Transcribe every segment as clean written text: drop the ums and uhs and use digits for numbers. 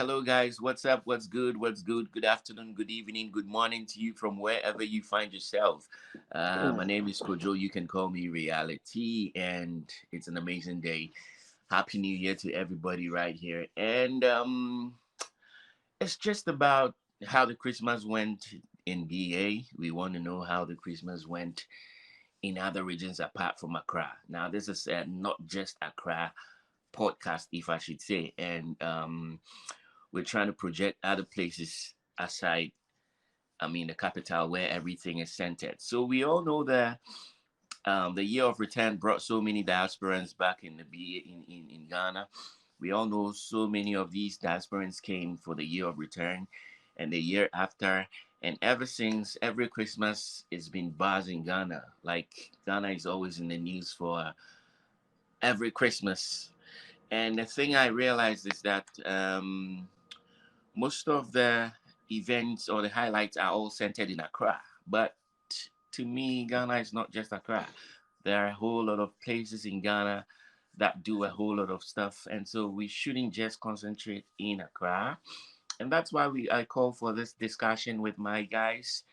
hello guys. What's up? What's good? What's good? Good afternoon, good evening, good morning to you from wherever you find yourself. My Mm. name is Kojo. You can call me Reality, and it's an amazing day. Happy New Year to everybody right here. And it's just about how the Christmas went in BA. We want to know how the Christmas went in other regions apart from Accra. Now, this is not just Accra podcast, if I should say, and we're trying to project other places aside. I mean, the capital where everything is centered. So we all know that the year of return brought so many diasporans back in the in Ghana. We all know so many of these diasporans came for the year of return and the year after. And ever since, every Christmas, it's been buzz in Ghana. Like Ghana is always in the news for every Christmas. And the thing I realized is that most of the events or the highlights are all centered in Accra. But to me, Ghana is not just Accra. There are a whole lot of places in Ghana that do a whole lot of stuff. And so we shouldn't just concentrate in Accra. And that's why I call for this discussion with my guys.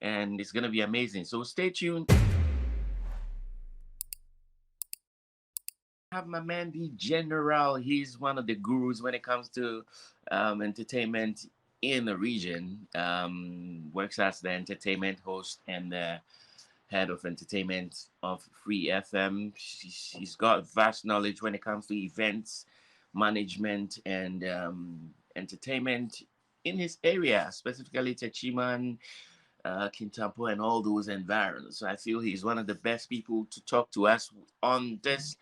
And it's gonna be amazing. So stay tuned. I have my man the General. He's one of the gurus when it comes to entertainment in the region. Works as the entertainment host and the head of entertainment of Free FM. He's got vast knowledge when it comes to events, management, and entertainment in his area, specifically Techiman, Kintampo, and all those environs. So I feel he's one of the best people to talk to us on this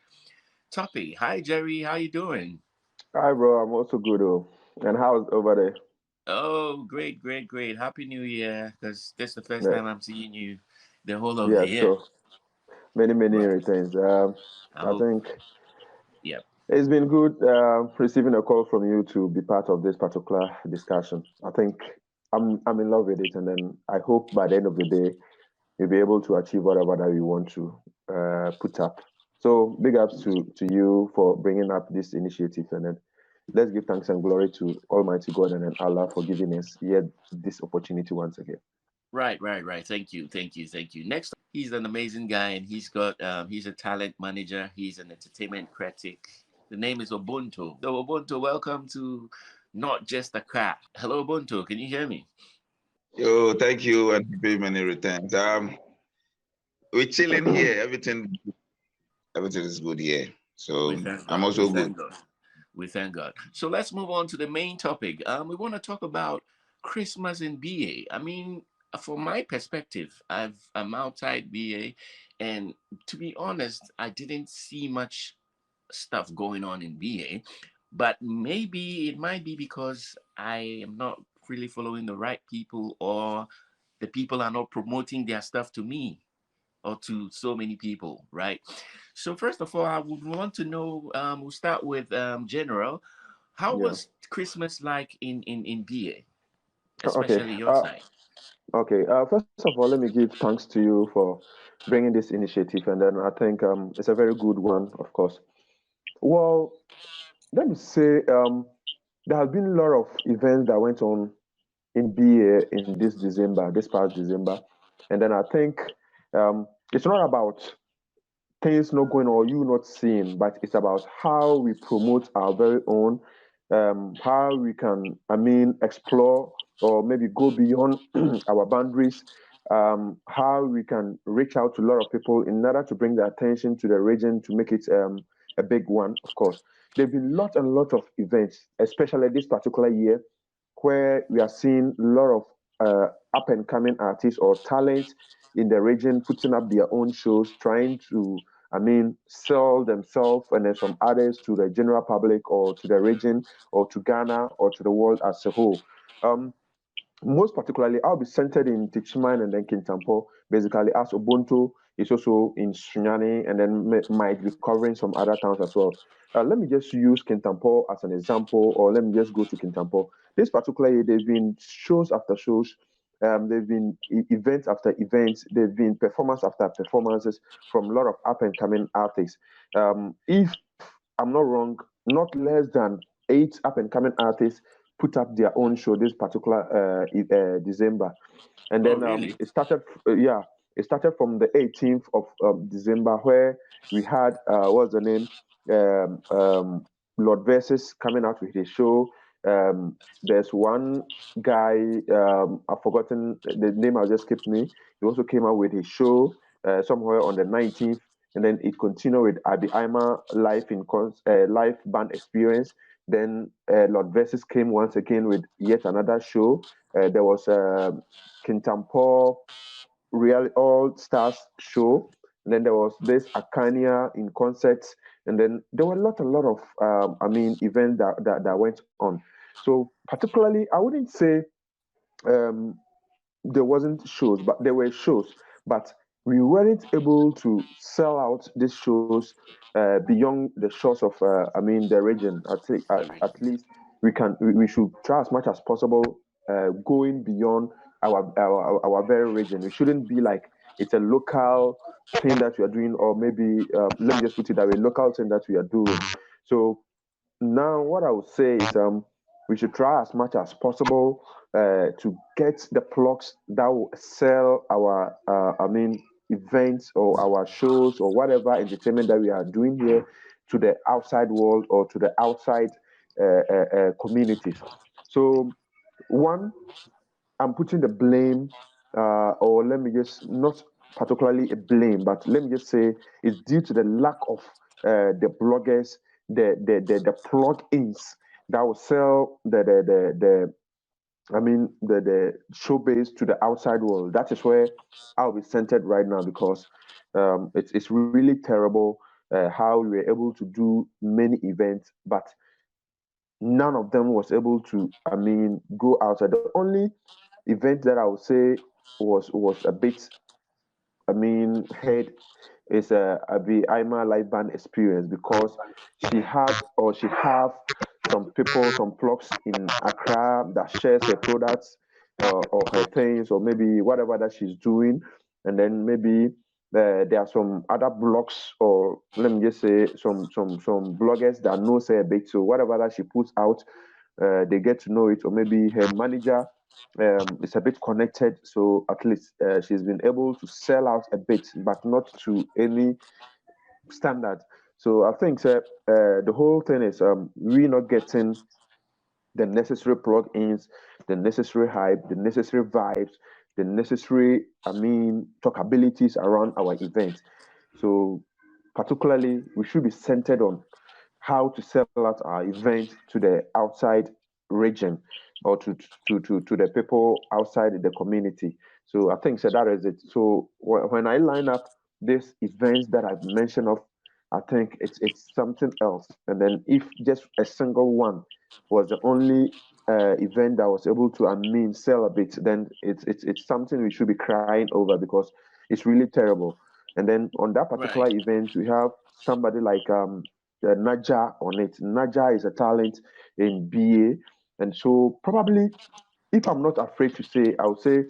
topic. Hi, Jerry. How you doing? Hi, bro. I'm also good, oh. And how's over there? Oh, great, great, great. Happy New Year, because this is the first Yeah, time I'm seeing you the whole of yeah, the year. sure. Many Right. returns. I I hope. think Yep. it's been good receiving a call from you to be part of this particular discussion. I think I'm in love with it, and then I hope by the end of the day you'll be able to achieve whatever that you want to put up. So big ups to you for bringing up this initiative, and then let's give thanks and glory to Almighty God and then Allah for giving us yet this opportunity once again. Right, right, right. Thank you, thank you, thank you. Next, he's an amazing guy, and he's a talent manager. He's an entertainment critic. The name is Ubuntu. So Ubuntu, welcome to Not Just a Crack. Hello, Ubuntu. Can you hear me? Yo, thank you and happy many returns. We're chilling here. Everything is good here. We So thank I'm God. We also good. thank God. We thank God. So let's move on to the main topic. We want to talk about Christmas in BA. I mean, from my perspective, I'm outside BA, and to be honest, I didn't see much stuff going on in BA. But maybe it might be because I am not really following the right people, or the people are not promoting their stuff to me or to so many people, right? So first of all, I would want to know. We'll start with General. How Yeah. was Christmas like in BA, Okay. especially your side? Okay. First of all, let me give thanks to you for bringing this initiative, and then I think it's a very good one, of course. Well, let me say there has been a lot of events that went on in BA in this December, this past December, and then I think it's not about things not going or you not seeing, but it's about how we promote our very own, how we can, explore or maybe go beyond our boundaries, how we can reach out to a lot of people in order to bring the attention to the region to make it a big one, of course. There have been lot and lot of events, especially this particular year, where we are seeing a lot of up and coming artists or talent in the region putting up their own shows, trying to, sell themselves and then some others to the general public or to the region or to Ghana or to the world as a whole. Um, Most particularly, I'll be centered in Tichiman and then Kintampo, basically, as Ubuntu is also in Sunyani and then might be covering some other towns as well. Let me just use Kintampo as an example, or let me just go to Kintampo. This particular year, there have been shows after shows, there have been events after events, there have been performance after performances from a lot of up and coming artists. If I'm not wrong, not less than eight up and coming artists put up their own show this particular December, and Oh, then really? it started. Yeah, it started from the 18th of December, where we had what's the name, Lord Versus coming out with his show. There's one guy, I've forgotten the name. I'll just skip me. He also came out with his show somewhere on the 19th, and then it continued with Abi Ima live band experience. Then Lord Versus came once again with yet another show. There was Kintampo Real All Stars show. And then there was this Akania in concerts, and then there were a lot of events that went on. So particularly, I wouldn't say um, there wasn't shows, but there were shows, but we weren't able to sell out these shows beyond the shores of the region. The At region. least we should try as much as possible going beyond our very region. We shouldn't be like it's a local thing that we are doing, or maybe let me just put it that way, local thing that we are doing. So now, what I would say is we should try as much as possible to get the plugs that will sell our, events or our shows or whatever entertainment that we are doing here to the outside world or to the outside communities. So, one, I'm putting the blame, or let me just not particularly a blame, but let me just say it's due to the lack of the bloggers, the plug-ins that will sell the showbase to the outside world. That is where I'll be centered right now because it's really terrible how we were able to do many events, but none of them was able to, go outside. The only event that I would say was a bit, head is the Ima live band experience because she have some people, some plugs in Accra that shares her products or her things or maybe whatever that she's doing, and then maybe there are some other blogs or let me just say some bloggers that knows her a bit. So whatever that she puts out, they get to know it, or maybe her manager is a bit connected. So at least she's been able to sell out a bit, but not to any standard. So I think the whole thing is we not getting the necessary plugins, the necessary hype, the necessary vibes, the necessary, talkabilities around our event. So particularly, we should be centered on how to sell out our event to the outside region or to the people outside the community. So I think so that is it. So when I line up these events that I've mentioned of, I think it's something else. And then if just a single one was the only event that was able to sell a bit, then it's something we should be crying over because it's really terrible. And then on that particular Right. event, we have somebody like Naja on it. Naja is a talent in BA, and so probably, if I'm not afraid to say, I would say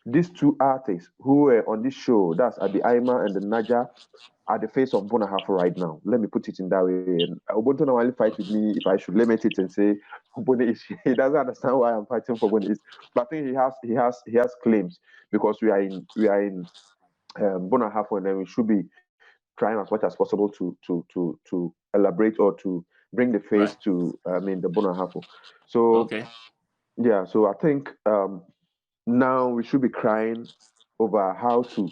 these two artists who were on this show, that's Abi Aima and the Naja, are the face of Bonahafo right now. Let me put it in that way. And Ubuntu now only fight with me if I should limit it and say Bone is he doesn't understand why I'm fighting for Bone is. But I think he has claims because we are in Bonahafo, and then we should be trying as much as possible to elaborate or to bring the face Right. to the Bonahafo. So Okay. yeah, so I think now we should be crying over how to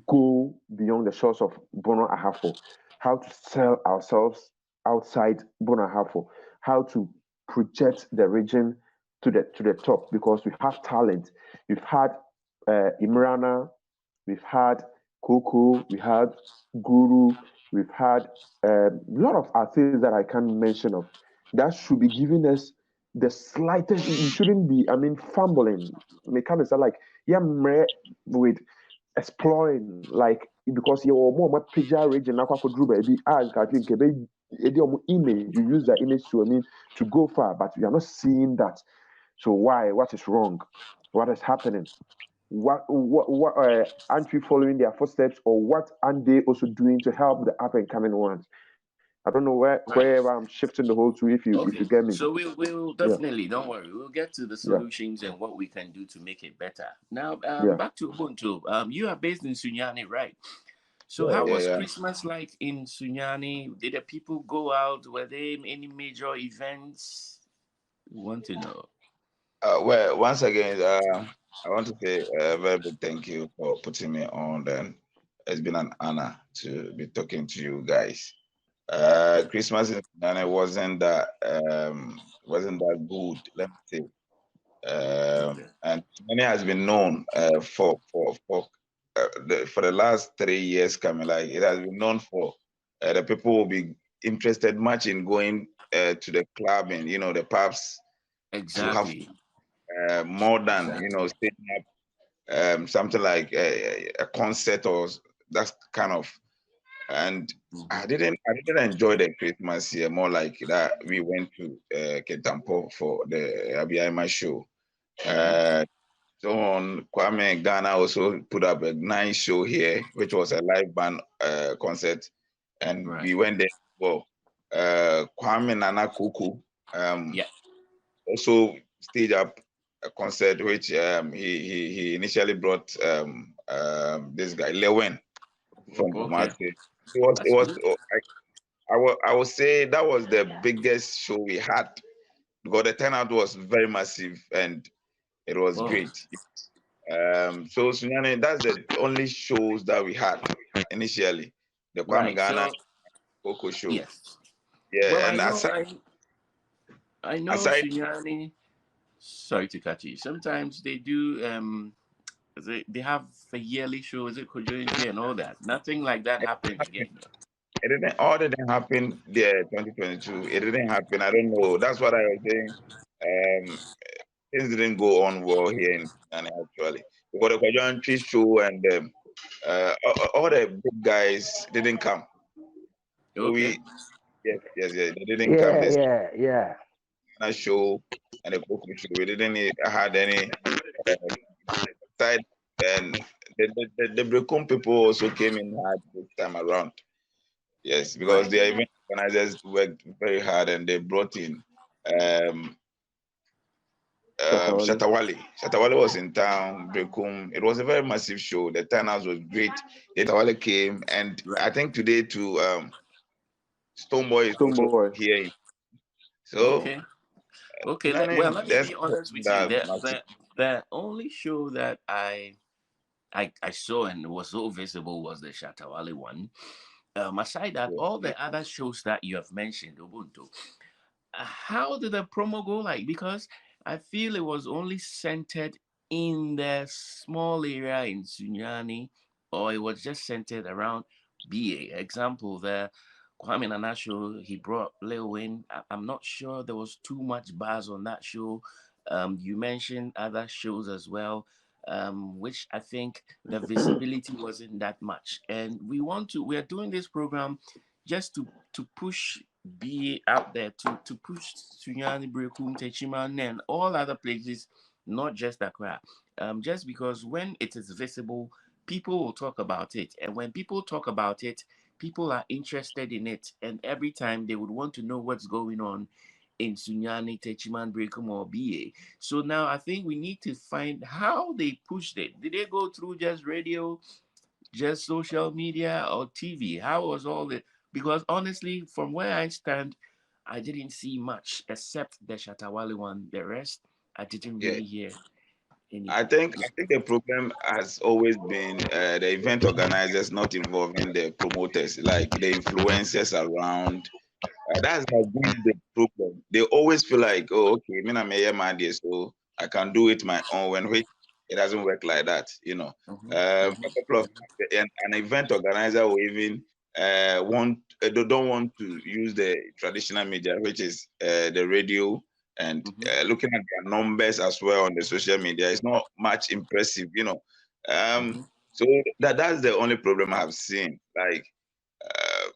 go beyond the shores of Bono Ahafo, how to sell ourselves outside Bono Ahafo, how to project the region to the top because we have talent. We've had Imrana, we've had Coco, we had Guru, we've had a lot of artists that I can't mention of that should be giving us the slightest. We shouldn't be, fumbling. Mechanics are like, yeah, with exploring, like because you're more picture region now for Drew baby as Kathleen Kebe image, you use that image to to go far, but we are not seeing that. So why? What is wrong? What is happening? What aren't we following their footsteps, or what aren't they also doing to help the up and coming ones? I don't know where I'm shifting the whole to. If you Okay, get me, so we'll yeah, definitely, don't worry, we'll get to the yeah, solutions and what we can do to make it better. Now, yeah. back to Ubuntu. You are based in Sunyani, right? So Yeah, how Yeah, was yeah. Christmas like in Sunyani? Did the people go out? Were there any major events? We want to know. Well, once again, I want to say a very big thank you for putting me on. And it's been an honor to be talking to you guys. Christmas in Ghana wasn't that good, let me say. Okay. And Ghana has been known for the last 3 years coming. Like it has been known for the people will be interested much in going to the club and the pubs to have Exactly. more than Exactly. staying up something like a concert or that kind of. And Mhm. I didn't enjoy the Christmas here more like that. We went to Ketampo for the Abiyama show. Mhm. Uh, so on Kwame Ghana also put up a nice show here, which was a live band concert, and Right. we went there. Well, Kwame Nana Kuku Yeah. also staged up a concert which he initially brought this guy Lewen from Okay. Kumasi. It That's was good. I would say that was the biggest show we had because the turnout was very massive and it was Oh, great. So Sunyani, that's the only shows that we had initially. The Kwame right. Ghana So Coco show. yes. Well, Yeah, and I know aside Sunyani. Sorry to cut you. Sometimes they do they have a yearly show, is it Kojointi and all that. Nothing like that happened again. it didn't all didn't happen there 2022. It didn't happen. I don't know. That's what I was saying. Um things didn't go on well here in Ghana actually. Because the Kojointi show and all the big guys didn't come. So Okay. yes, they didn't come. Yeah, This yeah, yeah. show and the Coco show, we didn't had any uh, side, and the Brecon people also came in hard this time around. Yes, because Right. the event organizers worked very hard and they brought in um, Shatawale. Shatawale. Shatawale was in town, Brecon. It was a very massive show. The turnout was great. Shatawale came, and I Right. think today too, Stoneboy is also Stoneboy. here. So, Okay. Okay. Well, let me there's be honest with you. that massive. The only show that I saw and was so visible was the Shatawale one. Aside that, all the other shows that you have mentioned, Ubuntu, how did the promo go like? Because I feel it was only centered in the small area in Sunyani, or it was just centered around BA. Example, the Kwame Nana show, he brought Lil Wayne. I'm not sure there was too much buzz on that show. You mentioned other shows as well, which I think the visibility wasn't that much. And we are doing this program just to push be out there to push Sunyani, Brekum, Techiman, and all other places, not just Accra. Just because when it is visible, people will talk about it. And when people talk about it, people are interested in it. And every time they would want to know what's going on in Sunyani, Techiman, Brekum, or BA. So now I think we need to find how they pushed it. Did they go through just radio, just social media, or TV? How was all the because honestly, from where I stand, I didn't see much except the Shatawale one. The rest, I didn't Yeah. really hear I anything. think the problem has always been the event organizers not involving the promoters, like the influencers around. That's has been the problem. They always feel like, oh, okay, me na me man there, so I can do it my own. When which it doesn't work like that, Mhm, A mhm, couple of an event organizer will even they don't want to use the traditional media, which is the radio and mhm, looking at their numbers as well on the social media. It's not much impressive. Um, mhm, so that's the only problem I've seen. Like uh,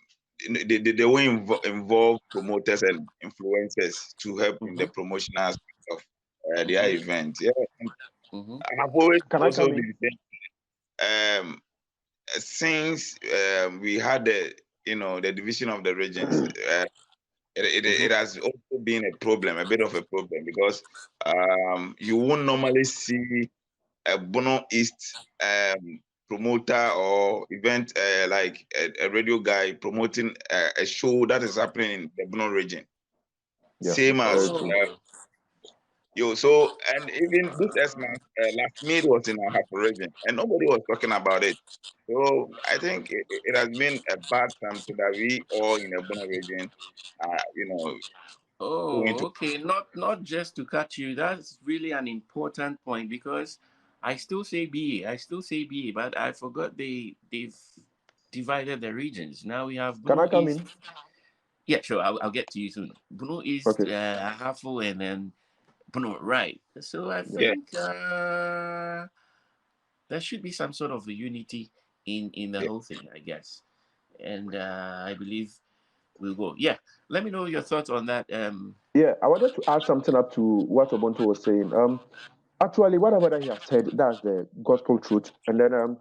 they will involve promoters and influencers to help in the mhm, promotional aspect of their mhm, event. Yeah, and mhm. I've always Can I also come in? been saying since we had the the division of the regions, it has also been a problem, a bit of a problem, because you won't normally see a Bono East promoter or event like a radio guy promoting a show that is happening in the Bono region. Yeah, Same as so, and even this S-Man last meet was in our region, and nobody was talking about it. So I think it has been a bad time so that we all in the Bono region, Oh, okay. Not just to cut you. That's really an important point because I still say BA. I still say BA, but I forgot they've divided the regions. Now we have Can I Bruno come East. in? Yeah, sure. I'll get to you soon. Bruno East, Okay. Ahafo, and then Bruno right. So I Yeah. think there should be some sort of a unity in the whole thing, I guess. And I believe we'll go. Yeah. Let me know your thoughts on that. Yeah, I wanted to add something up to what Ubuntu was saying. Actually, whatever that he has said, that's the gospel truth. And then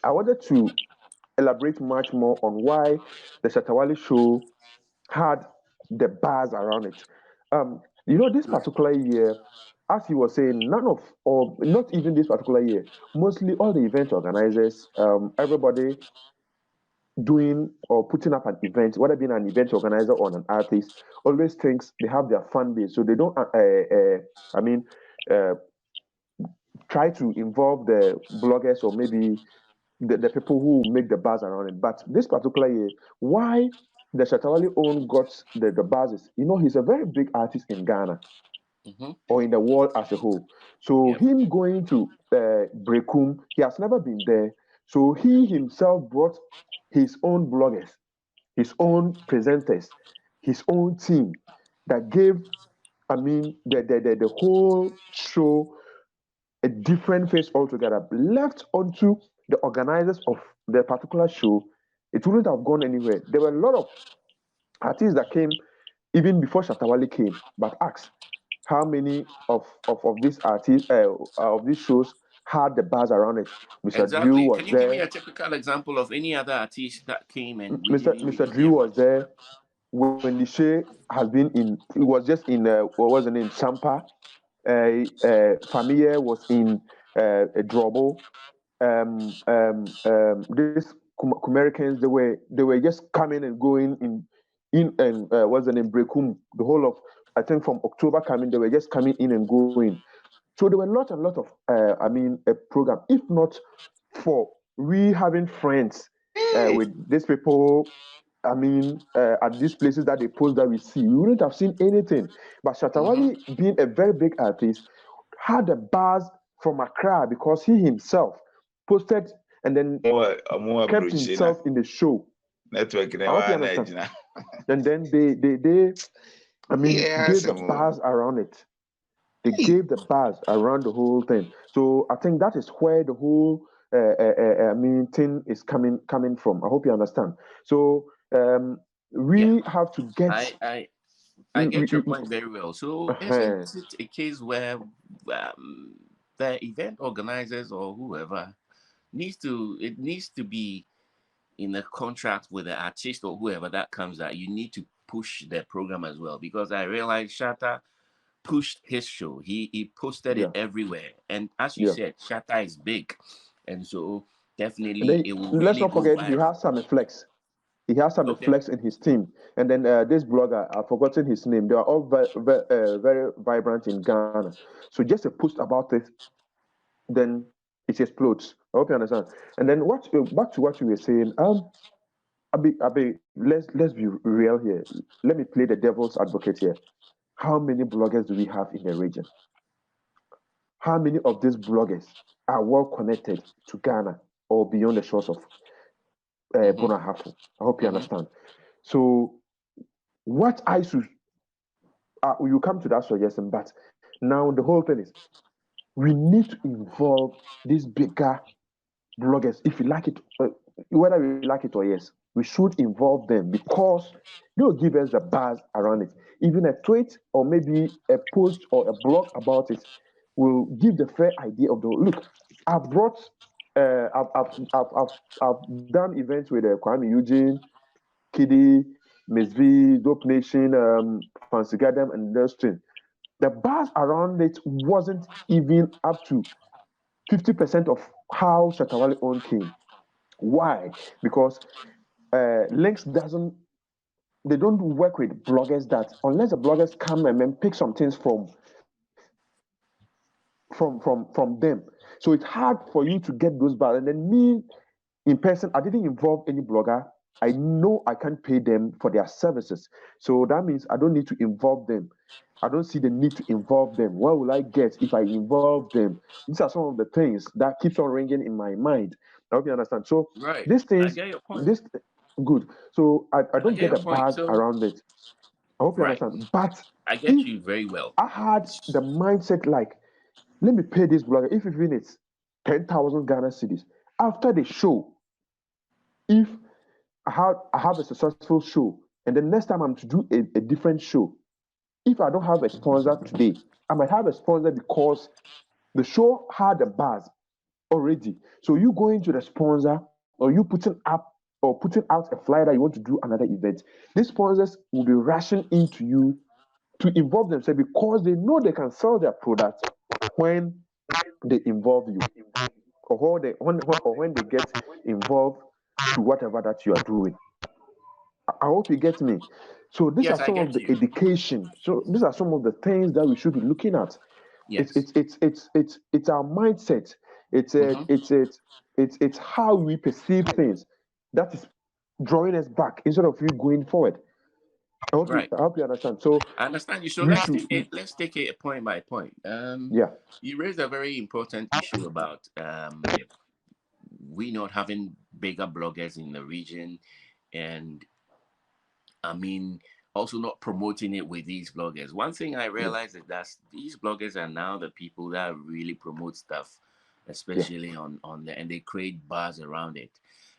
I wanted to elaborate much more on why the Shatawali show had the buzz around it. This particular year, as he was saying, none of, or not even this particular year, mostly all the event organizers, everybody doing or putting up an event, whether being an event organizer or an artist, always thinks they have their fan base. So they don't, uh, try to involve the bloggers or maybe the people who make the buzz around it. But this particular year, why the Shatawali own got the buzzes? He's a very big artist in Ghana or in the world as a whole. So him going to Brekum, he has never been there. So he himself brought his own bloggers, his own presenters, his own team that gave, the whole show a different face altogether. Left onto the organizers of the particular show, it wouldn't have gone anywhere. There were a lot of artists that came even before Shatawali came, but ask how many of these artists of these shows had the buzz around it. Mr. Drew Exactly. was Can you give me there. a typical example of any other artist that came and we Mr. didn't Mr. really Drew hear was much? there. When the Shea has been in, it was just in what was the name? Champa. Familia was in Drobo. These Americans, they were just coming and going in and what's the name? Brekum. The whole of, I think, from October coming, they were just coming in and going. So there were a lot of a program. If not for we having friends with these people, at these places that they post that we see, we wouldn't have seen anything. But Shatawali, being a very big artist, had a buzz from Accra because he himself posted and then kept himself in the show. Network. I hope you understand. And then they gave the buzz around it. They gave the buzz around the whole thing. So I think that is where the whole thing is coming from. I hope you understand. So we have to get. I get your point very well. So isn't it a case where the event organizers or whoever needs to be in a contract with the artist or whoever that comes out? You need to push the program as well, because I realized Shatta pushed his show. He posted it everywhere, and as you said, Shatta is big, and so definitely it will. Let's really not forget viral. he has some flex. He has some flex in his team, and then this blogger, I've forgotten his name. They are all very vibrant in Ghana. So just a post about it, then it explodes. I hope you understand. And then back to what you were saying. Let's be real here. Let me play the devil's advocate here. How many bloggers do we have in the region? How many of these bloggers are well connected to Ghana or beyond the shores of Bonahafo? I hope you understand. So, what I should, you come to that suggestion, but now the whole thing is we need to involve these bigger bloggers, if you like it, whether we like it or yes, we should involve them because they'll give us the buzz around it. Even a tweet or maybe a post or a blog about it will give the fair idea of the look. I've brought, I've done events with Kwame Eugene. Kiddie, Miss V, Dope Nation, Fancy Gadam, and Nelstrin. The buzz around it wasn't even up to 50% of how Shatawale own came. Why? Because Links doesn't they don't work with bloggers that unless the bloggers come and then pick some things from them. So it's hard for you to get those bars. And then me in person, I didn't involve any blogger. I know I can't pay them for their services. So that means I don't need to involve them. I don't see the need to involve them. What will I get if I involve them? These are some of the things that keeps on ringing in my mind. I hope you understand. So Right. these I things, get your point. this good. So I I don't get get your a point. buzz So, around it. I hope you right. understand. But I get if you very well. I had the mindset like, let me pay this blogger, if even it's 10,000 Ghana cities after the show, if I have a successful show, and the next time I'm to do a different show, if I don't have a sponsor today, I might have a sponsor because the show had a buzz already. So you going to the sponsor or you putting up or putting out a flyer that you want to do another event, these sponsors will be rushing into you to involve themselves because they know they can sell their product when they involve you or when they get involved to whatever that you are doing. I hope you get me. So these are Yes, I some of get the you. education. So these are some of the things that we should be looking at. It's Yes. it's it's it's it's it's our mindset. It's a, Mm-hmm. it's how we perceive things that is drawing us back instead of you going forward. Right. I hope you understand. So I understand you. So we let's should take it. Let's take it point by point. yeah You raised a very important issue about we not having bigger bloggers in the region, and I mean also not promoting it with these bloggers. One thing I yeah realized is that these bloggers are now the people that really promote stuff, yeah especially on the and they create buzz around it,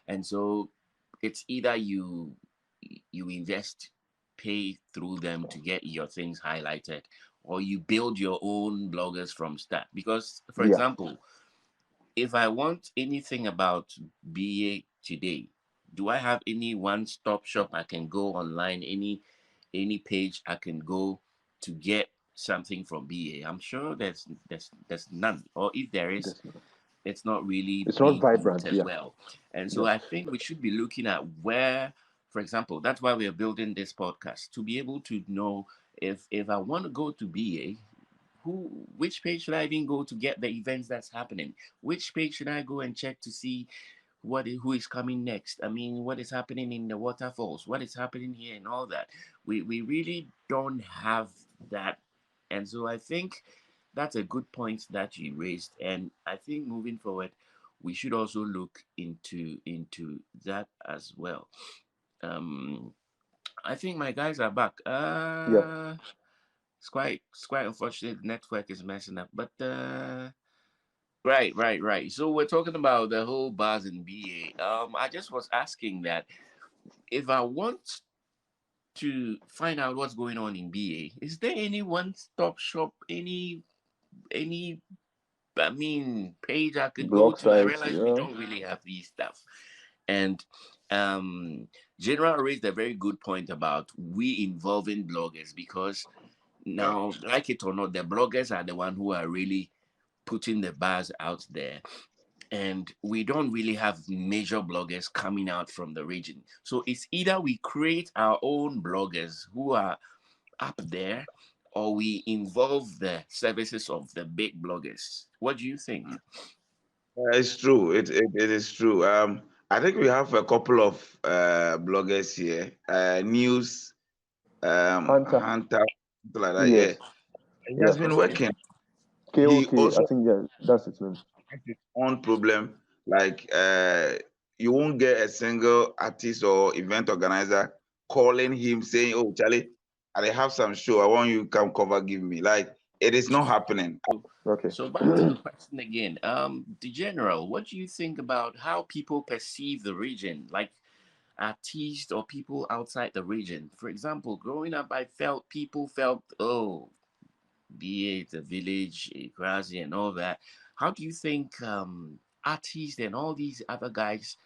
and so it's either you invest, pay through them to get your things highlighted, or you build your own bloggers from start. Because, for yeah example, if I want anything about BA today, do I have any one-stop shop I can go online, any page I can go to get something from BA? I'm sure there's none, or if there is, that's not, it's not really it's not being vibrant. promoted Yeah well. And yeah so I think we should be looking at where, for example, that's why we are building this podcast to be able to know if I want to go to BA, which page should I even go to get the events that's happening? Which page should I go and check to see who is coming next? I mean, what is happening in the waterfalls? What is happening here and all that? We really don't have that, and so I think that's a good point that you raised. And I think moving forward, we should also look into that as well. Um, I think my guys are back. yeah It's quite unfortunate. The network is messing up, but right. So we're talking about the whole bars in BA. I just was asking that if I want to find out what's going on in BA, is there any one-stop shop, any I mean page I could go blog to? I sites. realize we Yeah don't really have these stuff. And General raised a very good point about we involving bloggers because now, like it or not, the bloggers are the one who are really putting the bars out there. And we don't really have major bloggers coming out from the region. So it's either we create our own bloggers who are up there or we involve the services of the big bloggers. What do you think? It's true. It is true. I think we have a couple of bloggers here. News, Hunter. Hunter, something like that. Yeah, Yes. he has Yeah. been Okay. working. He KOK. I also think yeah, that's its name. has his own problem. Like you won't get a single artist or event organizer calling him saying, "Oh, Charlie, I have some show. I want you to come cover. Give me." Like it is not happening. Okay. So back to the question again. The general, what do you think about how people perceive the region? Like artists or people outside the region. For example, growing up, I felt people felt, oh, be it a village, a Grazi, and all that. How do you think artists and all these other guys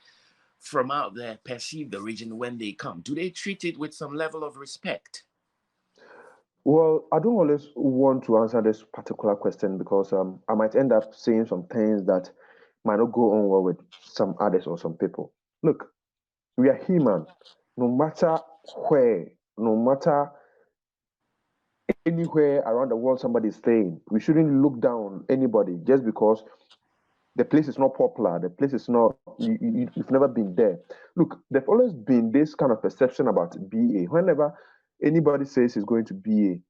from out there perceive the region when they come? Do they treat it with some level of respect? Well, I don't always want to answer this particular question because I might end up saying some things that might not go on well with some others or some people. Look, we are human. No matter where, no matter anywhere around the world somebody is staying, we shouldn't look down anybody just because the place is not popular, the place is not, you've never been there. Look, there's always been this kind of perception about BA. Whenever anybody says he's going to BA,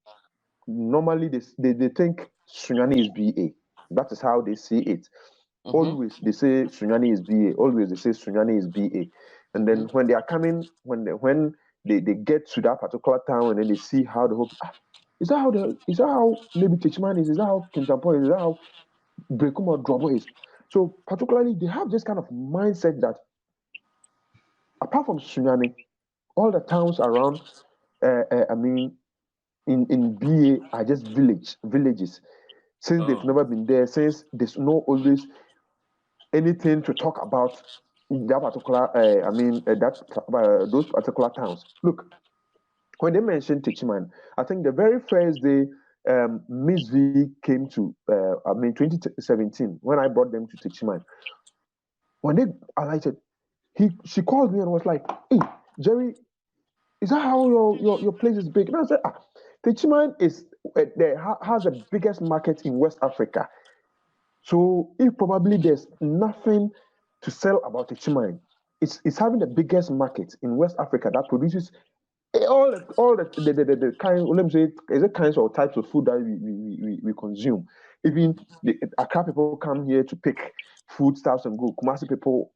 normally they think Sunyani is BA. That is how they see it. Always they say Sunyani is BA. Always they say Sunyani is BA. And then when they are coming, when they get to that particular town and then they see how the whole is that how maybe Techiman is that how Kintampo is that how Brekum or Drobo is. So particularly they have this kind of mindset that apart from Sunyani, all the towns around I mean in BA are just villages. Since they've never been there, since there's no always anything to talk about that particular, those particular towns. Look, when they mentioned Techiman, I think the very first day Miss V came to, 2017, when I brought them to Techiman, when they alighted, she called me and was like, "Hey, Jerry, is that how your place is big?" And I said, Techiman has the biggest market in West Africa. So if probably there's nothing to sell about Techiman, it's having the biggest market in West Africa that produces all the kind, let me say, is it kinds or types of food that we consume. Even the Accra people come here to pick foodstuffs and go. Kumasi people,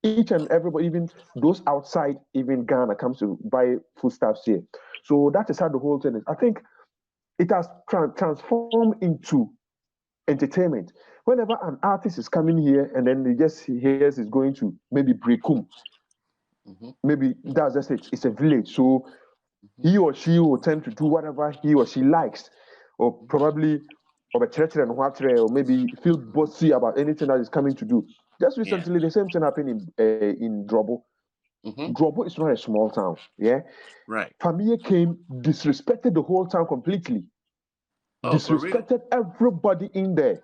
each and everybody, even those outside, even Ghana, comes to buy foodstuffs here. So that is how the whole thing is. I think it has transformed into entertainment. Whenever an artist is coming here and then he just hears he's going to maybe Brekum, maybe that's just it. It's a village, so he or she will tend to do whatever he or she likes, or probably or maybe feel bossy about anything that is coming to do. Just recently, the same thing happened in Drobo. Drobo is not a small town, yeah. Right. Famia came, disrespected the whole town completely, disrespected everybody in there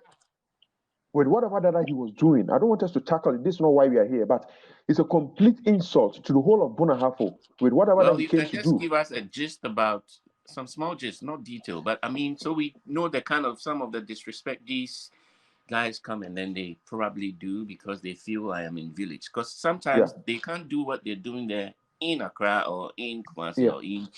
with whatever that he was doing. I don't want us to tackle it. This is not why we are here, but it's a complete insult to the whole of Bunahafo with whatever that he came to do. Well, you can just give us a gist about some small gist, not detail, but I mean, so we know the kind of some of the disrespect these guys come and then they probably do because they feel I am in village. Because sometimes they can't do what they're doing there in Accra or in Kumasi or in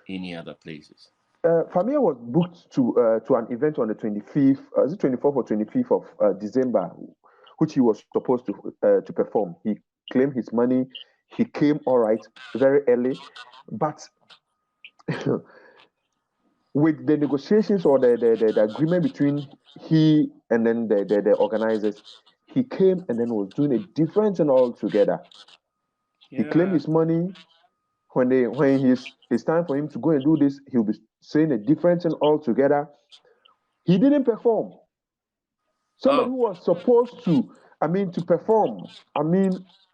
any other places. Famia was booked to an event on the 25th, is it 24th or 25th of December, which he was supposed to perform. He claimed his money. He came all right very early, but with the negotiations or the agreement between he and then the organizers, he came and then was doing a different thing altogether. He claimed his money. When it's time for him to go and do this, he'll be saying a different thing altogether. He didn't perform. Somebody who was supposed to perform,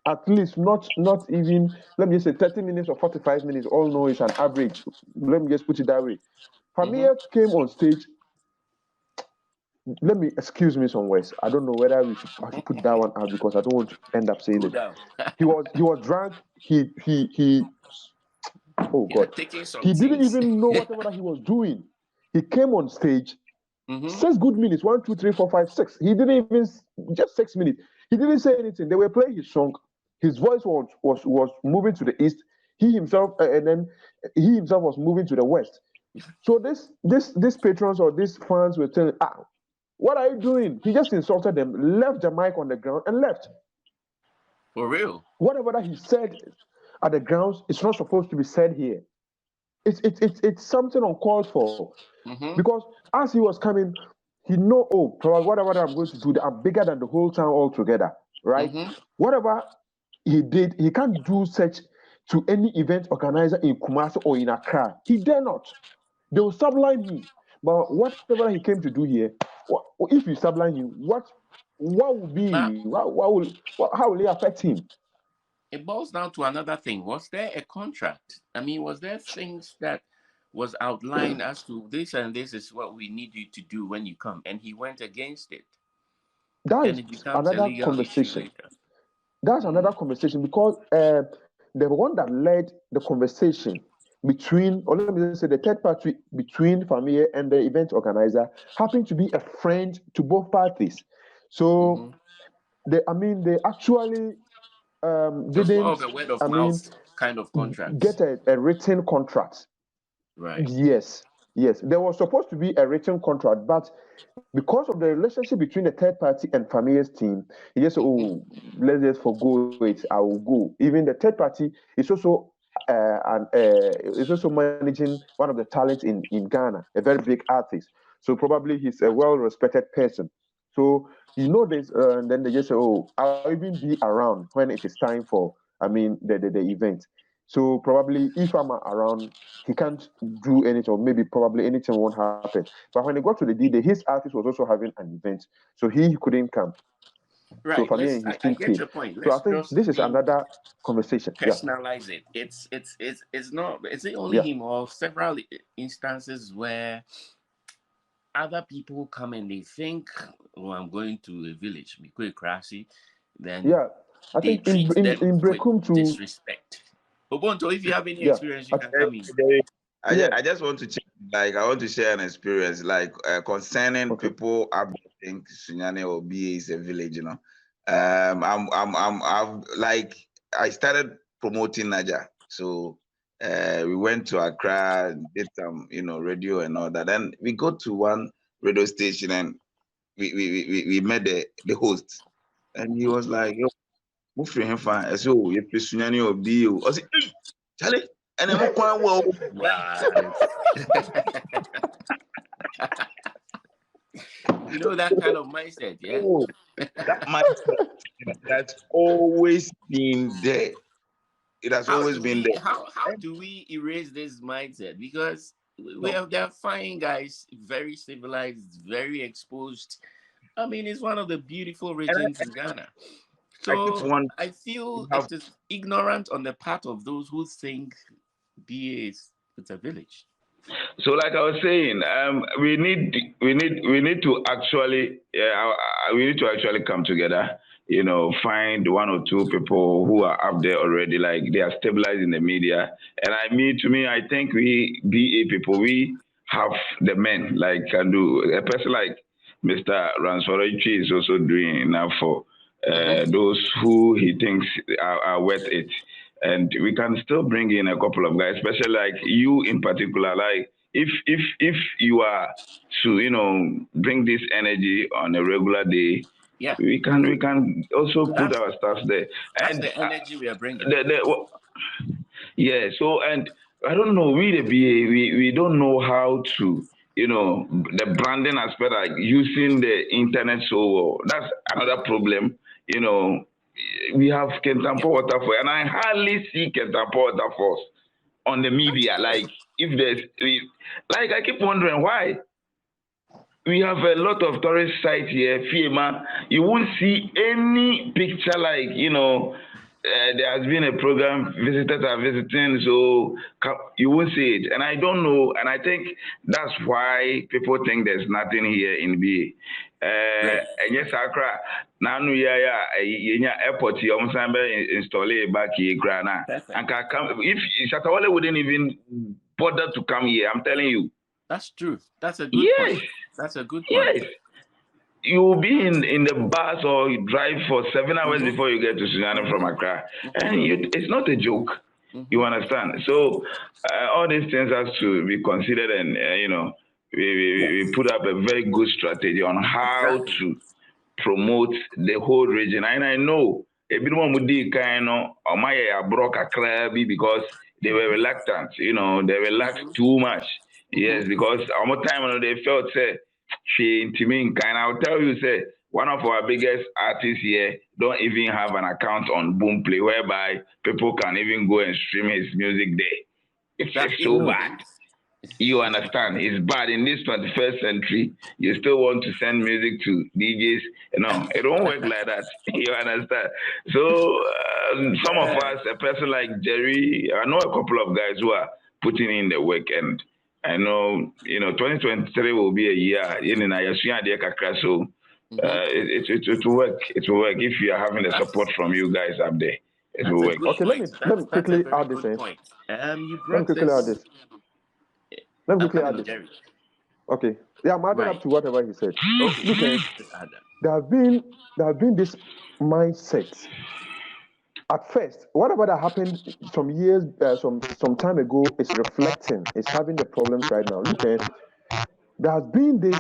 at least not even, let me just say 30 minutes or 45 minutes, all know it's an average. Let me just put it that way. Famia came on stage. Let me excuse me some words. I don't know whether I should put that one out because I don't want to end up saying it. He was drunk. Oh God! He didn't even know whatever that he was doing. He came on stage, 6 good minutes, 1, 2, 3, 4, 5, 6. He didn't even just 6 minutes. He didn't say anything. They were playing his song. His voice was moving to the east. He himself was moving to the west. So this patrons or these fans were telling, what are you doing? He just insulted them, left the mic on the ground, and left. For real? Whatever that he said at the grounds, it's not supposed to be said here. It's something uncalled for. Because as he was coming, he know, probably whatever I'm going to do, I'm bigger than the whole town altogether, right? Whatever he did, he can't do such to any event organizer in Kumasi or in Accra. He dare not. They will sublime him. But whatever he came to do here, if you sublime him, what will be? How will it affect him? it boils down to another thing. Was there a contract? I mean, was there things that was outlined as to this and this is what we need you to do when you come, and he went against it, That and is it becomes a another legal issue conversation. later. That's another conversation because the one that led the conversation between, or let me just say, the third party between Familia and the event organizer happened to be a friend to both parties. So they actually It was more didn't, of a word of I mean, mouth kind of contract. get a written contract. Right. Yes, there was supposed to be a written contract, but because of the relationship between the third party and Familia's team, he just said, "Oh, let's just forgo it. I will go." Even the third party is also managing one of the talents in Ghana, a very big artist. So probably he's a well-respected person. So this, and then they just say, "Oh, I'll even be around when it is time for, the event." So probably if I'm around, he can't do anything, or maybe probably anything won't happen. But when he got to the D-Day, his artist was also having an event, so he couldn't come. So Right. Family and his I team get came. your point. So I Let's think just this is another conversation. Yeah. personalize it. It's not. Is it only him or several instances where other people come and they think, "Oh, I'm going to a village, Mikwe Krasi," then Yeah. I they think in treat in, them in with Brekum too. disrespect. Obonto, if you have any Yeah. experience, you can come in. I just want to check, like, I want to share an experience, like, concerning people think Sunyani or BA is a village, I've I started promoting Naja. So we went to Accra, did some, radio and all that. Then we go to one radio station and we met the host. And he was like, "Yo, move for him fine." I said, "Oh, you play Sunyani or BA." I said, "Charlie," and I'm quite well. Wow. That kind of mindset, yeah? Oh, that mindset that's always been there. It has always been there. How do we erase this mindset? Because they're fine guys, very civilized, very exposed. I mean, it's one of the beautiful regions in Ghana. So I feel it is ignorant on the part of those who think BA it's a village. So, like I was saying, we need to actually come together. Find one or two people who are up there already, like they are stabilized in the media. And I think we BA people, we have the men, like, can do. A person like Mr. Ransford is also doing enough for those who he thinks are worth it. And we can still bring in a couple of guys, especially like you in particular. Like, if you are to bring this energy on a regular day, yeah, we can also put our stuff there. That's And the energy we are bringing. Yeah. So, and I don't know, we the BA, we don't know how to, the branding aspect, like using the internet so well. That's another problem. We have Kentampo Waterfall, and I hardly see Kentampo Waterfalls on the media. Like, if like, I keep wondering why. We have a lot of tourist sites here, FEMA. You won't see any picture like, there has been a program, visitors are visiting, so you won't see it. And I don't know, and I think that's why people think there's nothing here in BA. And yes, Accra, now airport here, install it back here, Grana. And if Shatawale wouldn't even bother to come here, I'm telling you. That's true. That's a good point. That's a good point. Yes. You will be in the bus or you drive for 7 hours before you get to Sunyani from Accra. And it's not a joke. You understand? So all these things have to be considered, and we put up a very good strategy on how to promote the whole region. And I know a bit more because they were reluctant, they relaxed too much. Yes, because almost time they felt say she intimate, and I'll tell you, say one of our biggest artists here don't even have an account on Boomplay, whereby people can even go and stream his music there. It's so bad. You understand? It's bad in this 21st century. You still want to send music to DJs? No, it won't work like that. You understand? So some of us, a person like Jerry, I know a couple of guys who are putting in the work, and I know 2023 will be a year. So it will work. It will work if you are having the support from you guys up there. It will work. Okay, let me quickly add this in. You Let me quickly add this. Let me quickly add this. Jerry. Okay. Yeah, I'm adding up to whatever he said. Okay. Look, there have been this mindset. At first, whatever that happened some years, some time ago, is reflecting. It's having the problems right now. Look, there has been this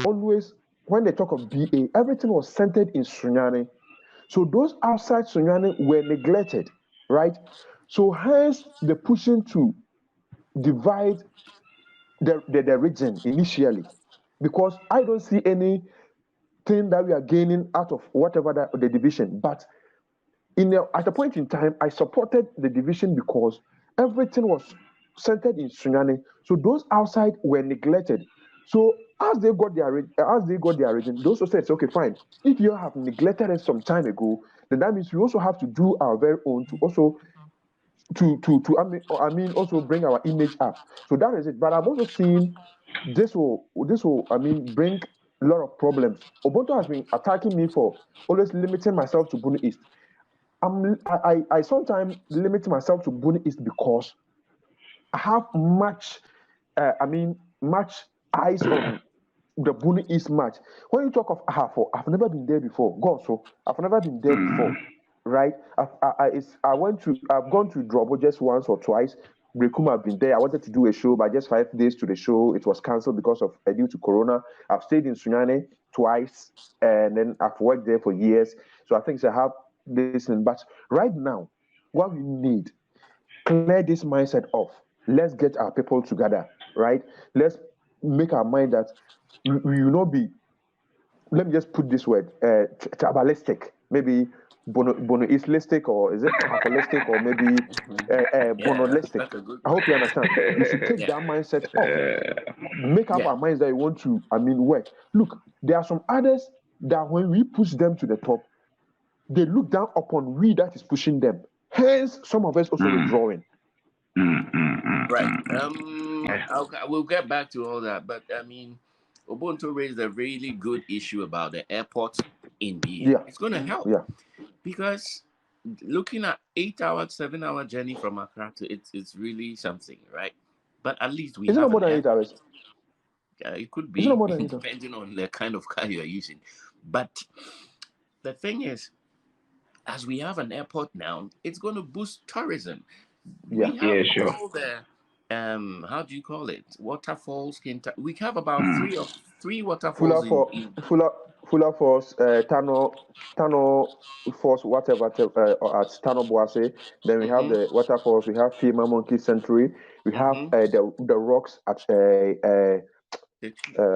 always when they talk of BA, everything was centered in Sunyani. So those outside Sunyani were neglected, right? So hence the pushing to divide the region initially, because I don't see anything that we are gaining out of whatever the division. But at a point in time, I supported the division because everything was centered in Sunyani. So those outside were neglected. So as they got their region, those who said, okay, fine. If you have neglected it some time ago, then that means we also have to do our very own to also also bring our image up. So that is it. But I've also seen this will bring a lot of problems. Ubuntu has been attacking me for always limiting myself to Bunu East. I sometimes limit myself to Bunu East because I have much eyes on the Bunu East match. When you talk of Ahafo, I've never been there before. God, so I've never been there before. Right? I've gone to Drobo just once or twice. Brekum, I've been there. I wanted to do a show, but just 5 days to the show, it was cancelled because of due to Corona. I've stayed in Sunyani twice, and then I've worked there for years. So I think I have this. But right now, what we need, clear this mindset off. Let's get our people together, right? Let's make our mind that we will not be. Let me just put this word: tribalistic. Maybe Bono-Eastlistic, or is it Apolistic, or maybe Bono-listic? I hope you understand. We should take that mindset off. Make up our minds that we want to, work. Look, there are some others that when we push them to the top, they look down upon we that is pushing them. Hence, some of us also withdrawing. Right. We'll get back to all that, but Ubuntu raised a really good issue about the airport in BA. Yeah. It's going to help. Yeah. Because looking at 8-hour, 7-hour journey from Accra to it's really something, right? But at least we have. Is it more than 8 hours? It could be, depending on the kind of car you are using. But the thing is, as we have an airport now, it's going to boost tourism. Yeah, sure. All the how do you call it? Waterfalls. We have about three waterfalls Fuller Falls, Tano Falls, whatever, at Tano Boise. Then we have the waterfalls. We have Fima Monkey Sanctuary. We have the rocks at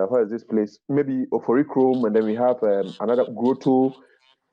what is this place? Maybe Oforikrom, and then we have another grotto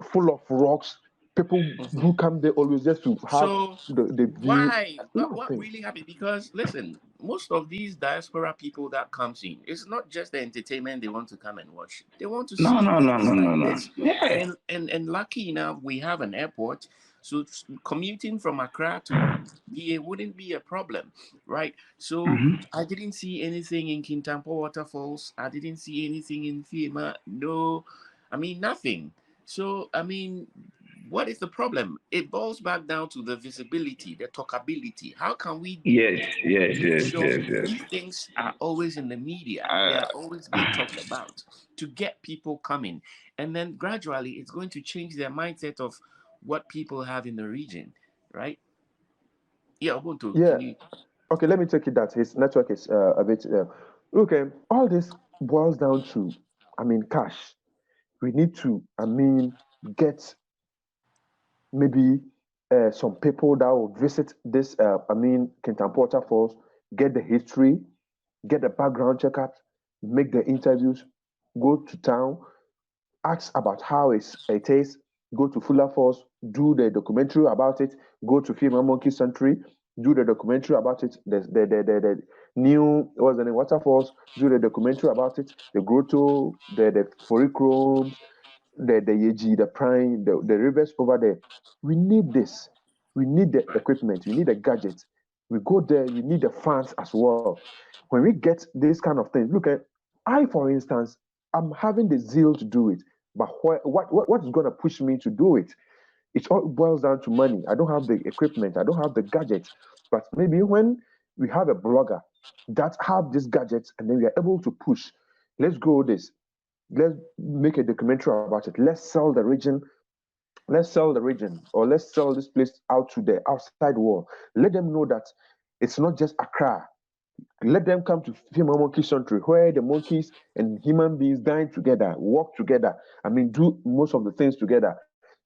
full of rocks. People who come there always just to have the view. Why? What really happened? Because listen, most of these diaspora people that comes in, it's not just the entertainment they want to come and watch. They want to see this. Yeah. And lucky enough, we have an airport. So commuting from Accra to BA wouldn't be a problem, right? So I didn't see anything in Kintampo Waterfalls. I didn't see anything in Fima. No, nothing. So what is the problem? It boils back down to the visibility, the talkability. How can we? Yes. These things are always in the media. They are always being talked about to get people coming. And then gradually it's going to change their mindset of what people have in the region, right? Yeah, Ubuntu. Yeah. Okay, let me take it that his network is a bit... Okay, all this boils down to, cash. We need to, get maybe some people that will visit this, Kintampo Waterfalls, get the history, get the background checkup, make the interviews, go to town, ask about how it is, go to Fuller Falls, do the documentary about it, go to Fima Monkey Sanctuary, do the documentary about it. new what's the name waterfalls, do the documentary about it, the grotto, the forichromes, the Yeji, the Prime, the rivers over there. We need this. We need the Right. equipment. We need the gadgets. We go there. We need the funds as well. When we get this kind of things, look at I, for instance, I'm having the zeal to do it, but what is going to push me to do it? It all boils down to money. I don't have the equipment. I don't have the gadgets. But maybe when we have a blogger that have these gadgets and then we are able to push, let's go this. Let's make a documentary about it. Let's sell the region, or let's sell this place out to the outside world. Let them know that it's not just Accra. Let them come to Fima Monkey Sanctuary, where the monkeys and human beings dine together, walk together. I mean, do most of the things together.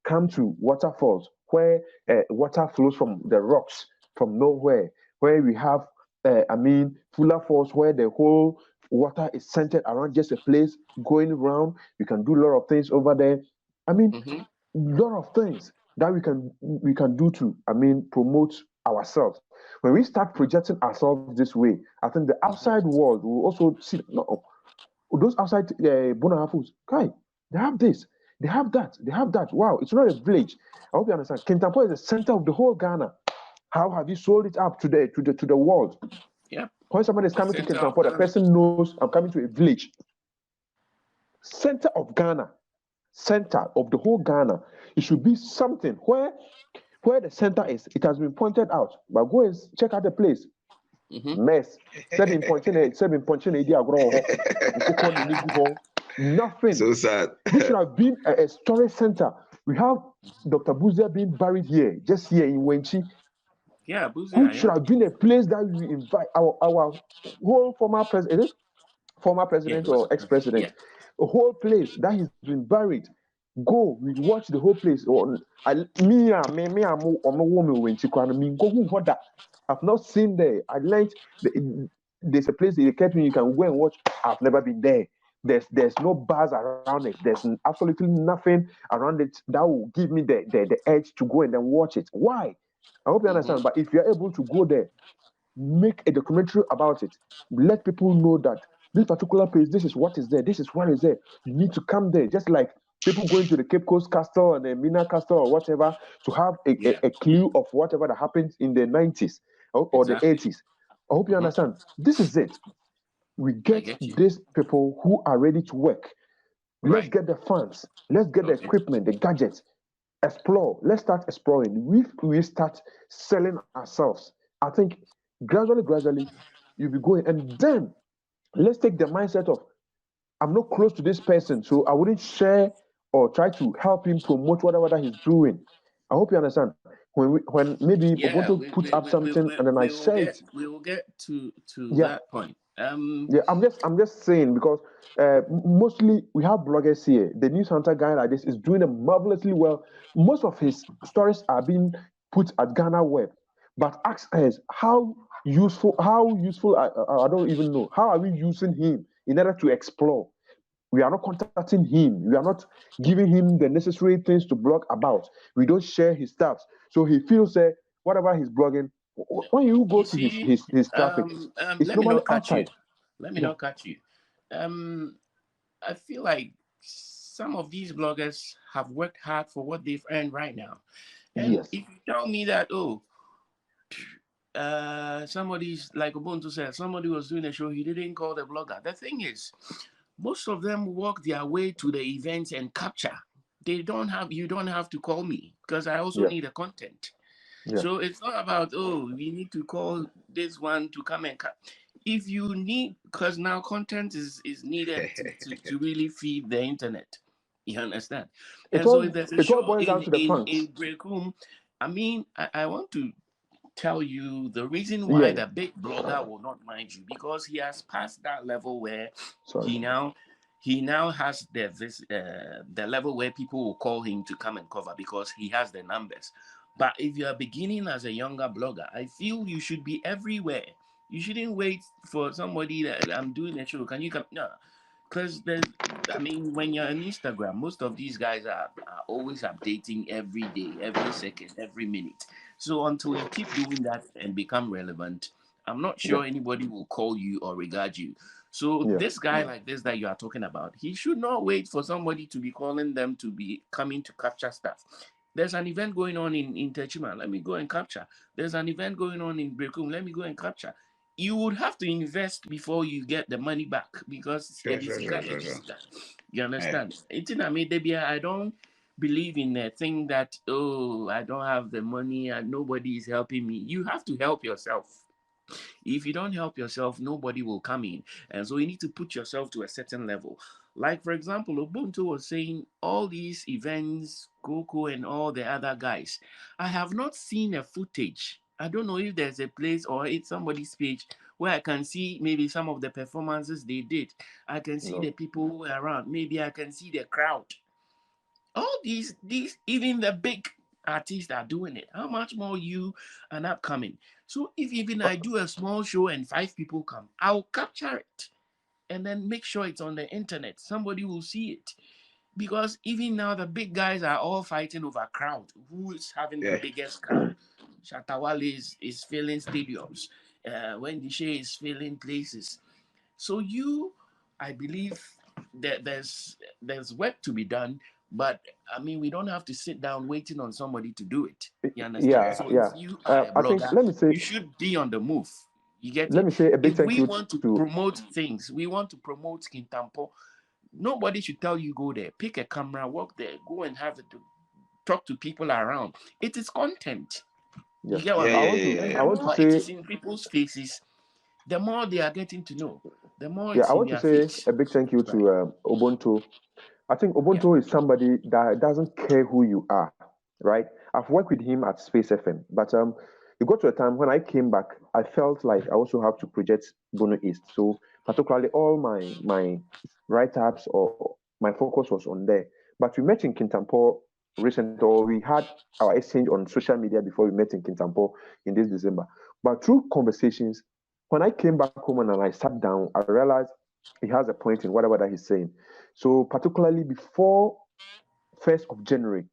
Come to waterfalls where water flows from the rocks from nowhere, where we have, Fuller Falls, where the whole water is centered around just a place going around. We can do a lot of things over there. I mean, Mm-hmm. lot of things that we can do to promote ourselves. When we start projecting ourselves this way, I think the Mm-hmm. outside world will also see, no, those outside Bonahafus, kai, they have this, they have that, they have that. Wow, it's not a village. I hope you understand. Kintampo is the center of the whole Ghana. How have you sold it up to the world? Yep. When somebody is coming to Center of Kintampo, the Ghana. person knows I'm coming to a village. Center of Ghana, center of the whole Ghana. It should be something where the center is. It has been pointed out. But go and check out the place. Mm-hmm. Mess. Seven punching idi agro ho. Nkoko ni nigu ho. Nothing. So sad. This should have been a storage center. We have Dr. Buzia being buried here, just here in Wenchi, Yeah, Buzia, which should yeah. have been a place that we invite our whole former president. Is it former Yeah, he president was or a president. Yeah. ex-president? A whole place that he's been buried. Go, we watch the whole place. Or me, I'm a woman when she can mean go what that. I've not seen there. I learned there's a place they kept me. You can go and watch. I've never been there. There's no bars around it. There's absolutely nothing around it that will give me the edge to go and then watch it. Why? I hope you Mm-hmm. understand. But if you're able to go there, make a documentary about it. Let people know that this particular place, this is what is there, this is what is there. You need to come there. Just like people going to the Cape Coast Castle and the Mina Castle or whatever to have a, Yeah, a, a clue of whatever that happened in the 90s or the exactly. 80s. I hope you Mm-hmm. understand. This is it. We I get get you. these people who are ready to work. Let's Right. get the funds. Let's get the Okay. equipment, the gadgets. Explore. Let's start exploring. We start selling ourselves. I think gradually, you'll be going. And then let's take the mindset of I'm not close to this person, so I wouldn't share or try to help him promote whatever that he's doing. I hope you understand. When maybe Yeah, Ubuntu puts up something and then I share it, we will get to yeah, that point. yeah, I'm just saying because mostly we have bloggers here. The news hunter guy like this is doing it marvelously well. Most of his stories are being put at Ghana Web, but ask us how useful I don't even know. How are we using him in order to explore? We are not contacting him. We are not giving him the necessary things to blog about. We don't share his stuff, so he feels whatever he's blogging. When you go You to his see, his his traffic, it's let me normally not cut you. outside. Let me Yeah. not cut you. Um, I feel like some of these bloggers have worked hard for what they've earned right now. And Yes. if you tell me that, oh, somebody's like Ubuntu said, somebody was doing a show, he didn't call the blogger. The thing is, most of them walk their way to the events and capture. You don't have to call me because I also Yeah. need the content. Yeah. So it's not about, oh, we need to call this one to come and cut. If you need, because now content is needed to really feed the internet. You understand? It And so if all there's a it all show boils down to the in funds. break room, I mean, I want to tell you the reason Yeah. why Yeah. the big blogger will not mind you because he has passed that level where Sorry. he now he now has the level where people will call him to come and cover because he has the numbers. But if you are beginning as a younger blogger, I feel you should be everywhere. You shouldn't wait for somebody that I'm doing a show. Can you come? No, because I mean, when you're on Instagram, most of these guys are always updating every day, every second, every minute. So until you keep doing that and become relevant, I'm not Yeah. sure anybody will call you or regard you. So Yeah. this guy like this that you are talking about, he should not wait for somebody to be calling them to be coming to capture stuff. There's an event going on in Techima, let me go and capture. There's an event going on in Brekum, let me go and capture. You would have to invest before you get the money back because Sure, sure, sure, sure, sure. you Yeah. understand? I don't believe in a thing that, oh, I don't have the money and nobody is helping me. You have to help yourself. If you don't help yourself, nobody will come in. And so you need to put yourself to a certain level. Like, for example, Ubuntu was saying all these events, Coco and all the other guys. I have not seen a footage. I don't know if there's a place or it's somebody's page where I can see maybe some of the performances they did. I can see No. the people who were around. Maybe I can see the crowd. All these even the big artists are doing it. How much more you and upcoming? So if even I do a small show and 5 people come, I'll capture it and then make sure it's on the internet. Somebody will see it. Because even now the big guys are all fighting over crowd. Who is having the Yeah. biggest crowd? Shatawale is filling stadiums. Wendy Shea is filling places. So I believe that there's work to be done, but I mean we don't have to sit down waiting on somebody to do it. You understand? Yeah. So if Yeah. you are a I think blogger, you should be on the move. You get let it? me say a big If thank we you want to to promote things, we want to promote Kintampo, nobody should tell you go there. Pick a camera, walk there, go and have it. Talk to people around. It is content. yeah. You get what Yeah, I I mean? yeah, want yeah, to yeah, And yeah. I the want to more it say is in people's faces, the more they are getting to know. The more yeah, it's I in want to their say face. a big thank you Right. to Ubuntu. I think Yeah. Ubuntu is somebody that doesn't care who you are, right? I've worked with him at Space FM, but it got to a time when I came back, I felt like I also have to project Bono East. So particularly all my write-ups or my focus was on there. But we met in Kintampo recently, or we had our exchange on social media before we met in Kintampo in this December. But through conversations, when I came back home and I sat down, I realized he has a point in whatever that he's saying. So particularly before 1st of January,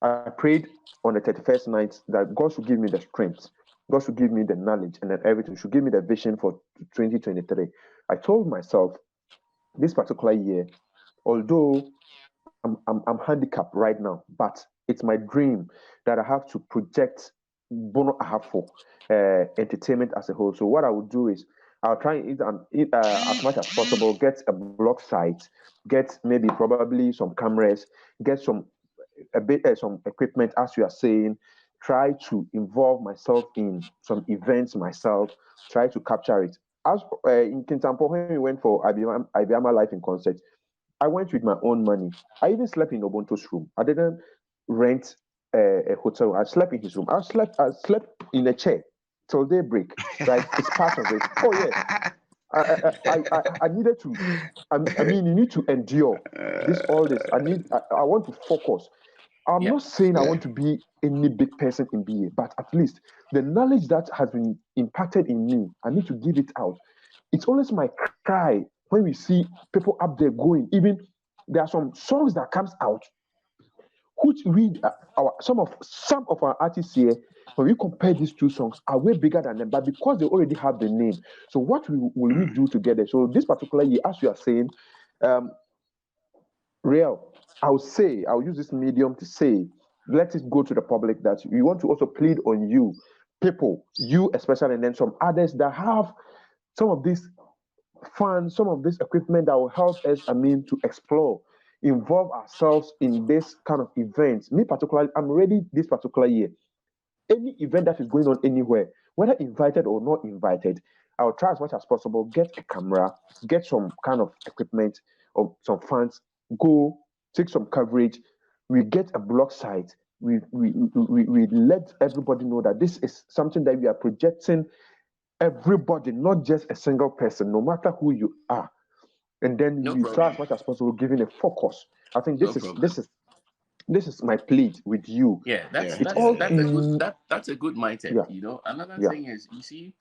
I prayed on the 31st night that God should give me the strength, God should give me the knowledge, and then everything should give me the vision for 2023. I told myself this particular year, although I'm handicapped right now, but it's my dream that I have to project Bono Ahafo entertainment as a whole. So what I would do is I'll try and as much as possible, get a blog site, get maybe probably some cameras, get some equipment, as you are saying, try to involve myself in some events myself, try to capture it. As in Kintampo, when we went for IBM Life in concert, I went with my own money. I even slept in Ubuntu's room. I didn't rent a hotel. I slept in his room. I slept in a chair till daybreak. Right? It's part of it. Oh yeah. I needed to. I mean, you need to endure all this. I want to focus. I'm Yeah. not saying I Yeah. want to be any big person in BA, but at least the knowledge that has been impacted in me, I need to give it out. It's always my cry when we see people up there going. Even there are some songs that comes out which we some of our artists here, when we compare these two songs, are way bigger than them, but because they already have the name. So what will we do together? So this particular year, as you are saying, um, real, I'll use this medium to say, let it go to the public that we want to also plead on you, people, you especially, and then some others that have some of these funds, some of this equipment that will help us, to explore, involve ourselves in this kind of events. Me particularly, I'm ready this particular year. Any event that is going on anywhere, whether invited or not invited, I'll try as much as possible, get a camera, get some kind of equipment or some funds, go take some coverage. We get a blog site. We let everybody know that this is something that we are projecting everybody, not just a single person, no matter who you are. And then No we try as problem. much as possible giving a focus. I think No this is problem. this is this is my plead with you. Yeah, Yeah, It's yeah, all yeah, that's a yeah. good in that's a good mindset. yeah, Another yeah, thing is you see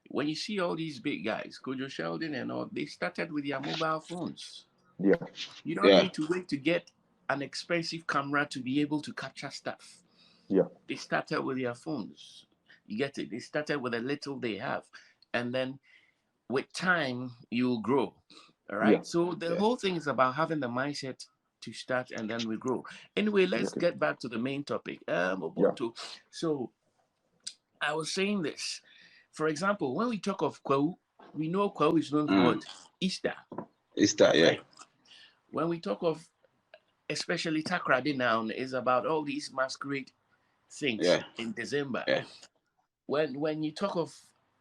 when you see all these big guys, Kojo Sheldon and all, they started with their mobile phones. yeah, You don't Yeah. need to wait to get an expensive camera to be able to capture stuff. yeah, They started with their phones. You get it? They started with a little they have, and then with time you grow. All right. Yeah. So the whole thing is about having the mindset to start, and then we grow. Anyway, let's Okay. get back to the main topic. Yeah. Ubuntu. So I was saying this. For example, when we talk of Kwau, we know Kwau is known for what? Easter. Easter, yeah. Right? When we talk of especially Takrady now is about all these masquerade things in December. Yeah. When you talk of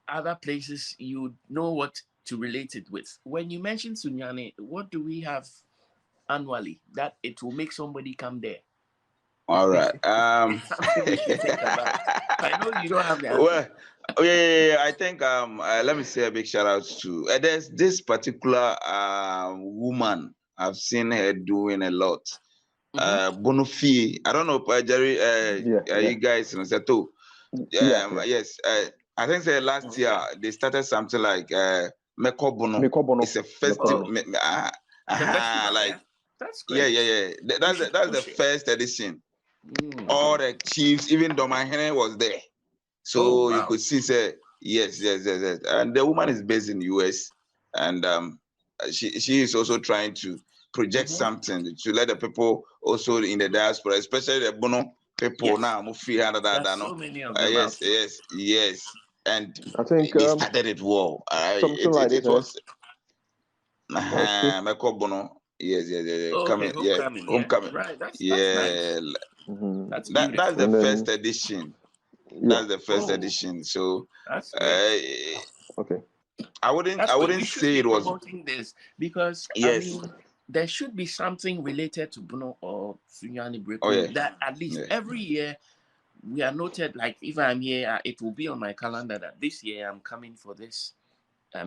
other places, you know what to relate it with. When you mention Sunyani, what do we have annually that it will make somebody come there? All right. It's something we should think about. I know you don't have the answer. Well, yeah. I think let me say a big shout out to there's this particular woman. I've seen her doing a lot. Bonufi. I don't know, Jerry. You guys in Seto. Yes. I think last year they started something like Meko Bono. It's a festival. Like that's great. Yeah. That's the first edition. All the chiefs, even Domahene was there. So you could see, say, yes. And the woman is based in the US, and she is also trying to project something to let the people also in the diaspora, especially the Bono people now, Mufi, so many of them. Yes. And I think they started it well. Something like this. It was Meko Bono. Yes. Homecoming. Right, that's nice. That's that's the first edition. That's the first edition. So that's great. Okay. I wouldn't say it was promoting this because I mean there should be something related to Bono or Sunyani Breku that at least every year we are noted. Like if I'm here, it will be on my calendar that this year I'm coming for this.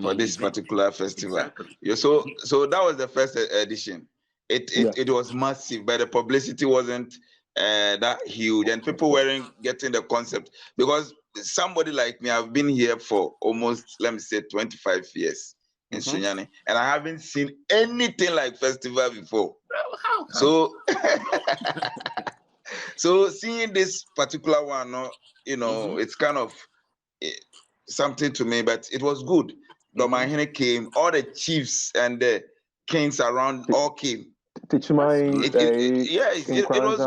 For this particular festival. Exactly. Yeah, so that was the first edition. It was massive, but the publicity wasn't that huge, and people weren't getting the concept because somebody like me, I've been here for almost, let me say, 25 years in Sunyani, and I haven't seen anything like festival before. How? So, so seeing this particular one, it's kind of something to me, but it was good. Domahene came, all the chiefs and the kings around all came. It was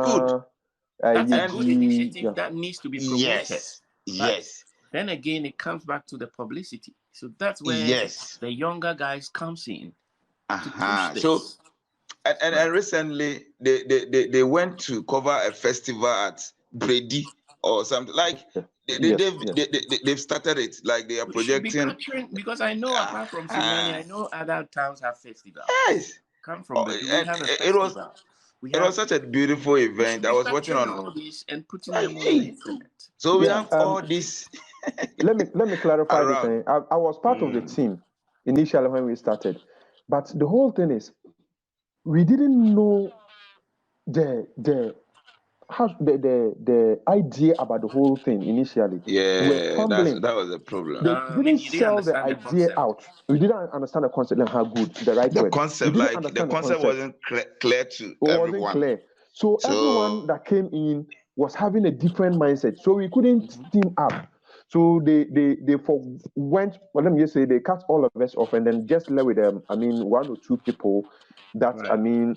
good. That's a good initiative that needs to be promoted. Yes. Then again, it comes back to the publicity. So that's where the younger guys comes in to push this. So, and recently they went to cover a festival at Brady or something like. They've started it, like they are projecting. Because I know apart from Sunyani, I know other towns have festivals. Yes. Come from we have a festival. It was such a beautiful event. I was watching on all this and putting them on the internet. So we have all this. let me clarify this thing. I was part of the team initially when we started, but the whole thing is we didn't know the idea about the whole thing initially. Yeah, that was the problem. They didn't sell the idea out. We didn't understand the concept and how good the right the word. Concept, the concept wasn't clear to everyone. Wasn't clear. So everyone that came in was having a different mindset. So we couldn't team up. So they went. Well, let me just say they cut all of us off and then just left with them. I mean, one or two people that I mean.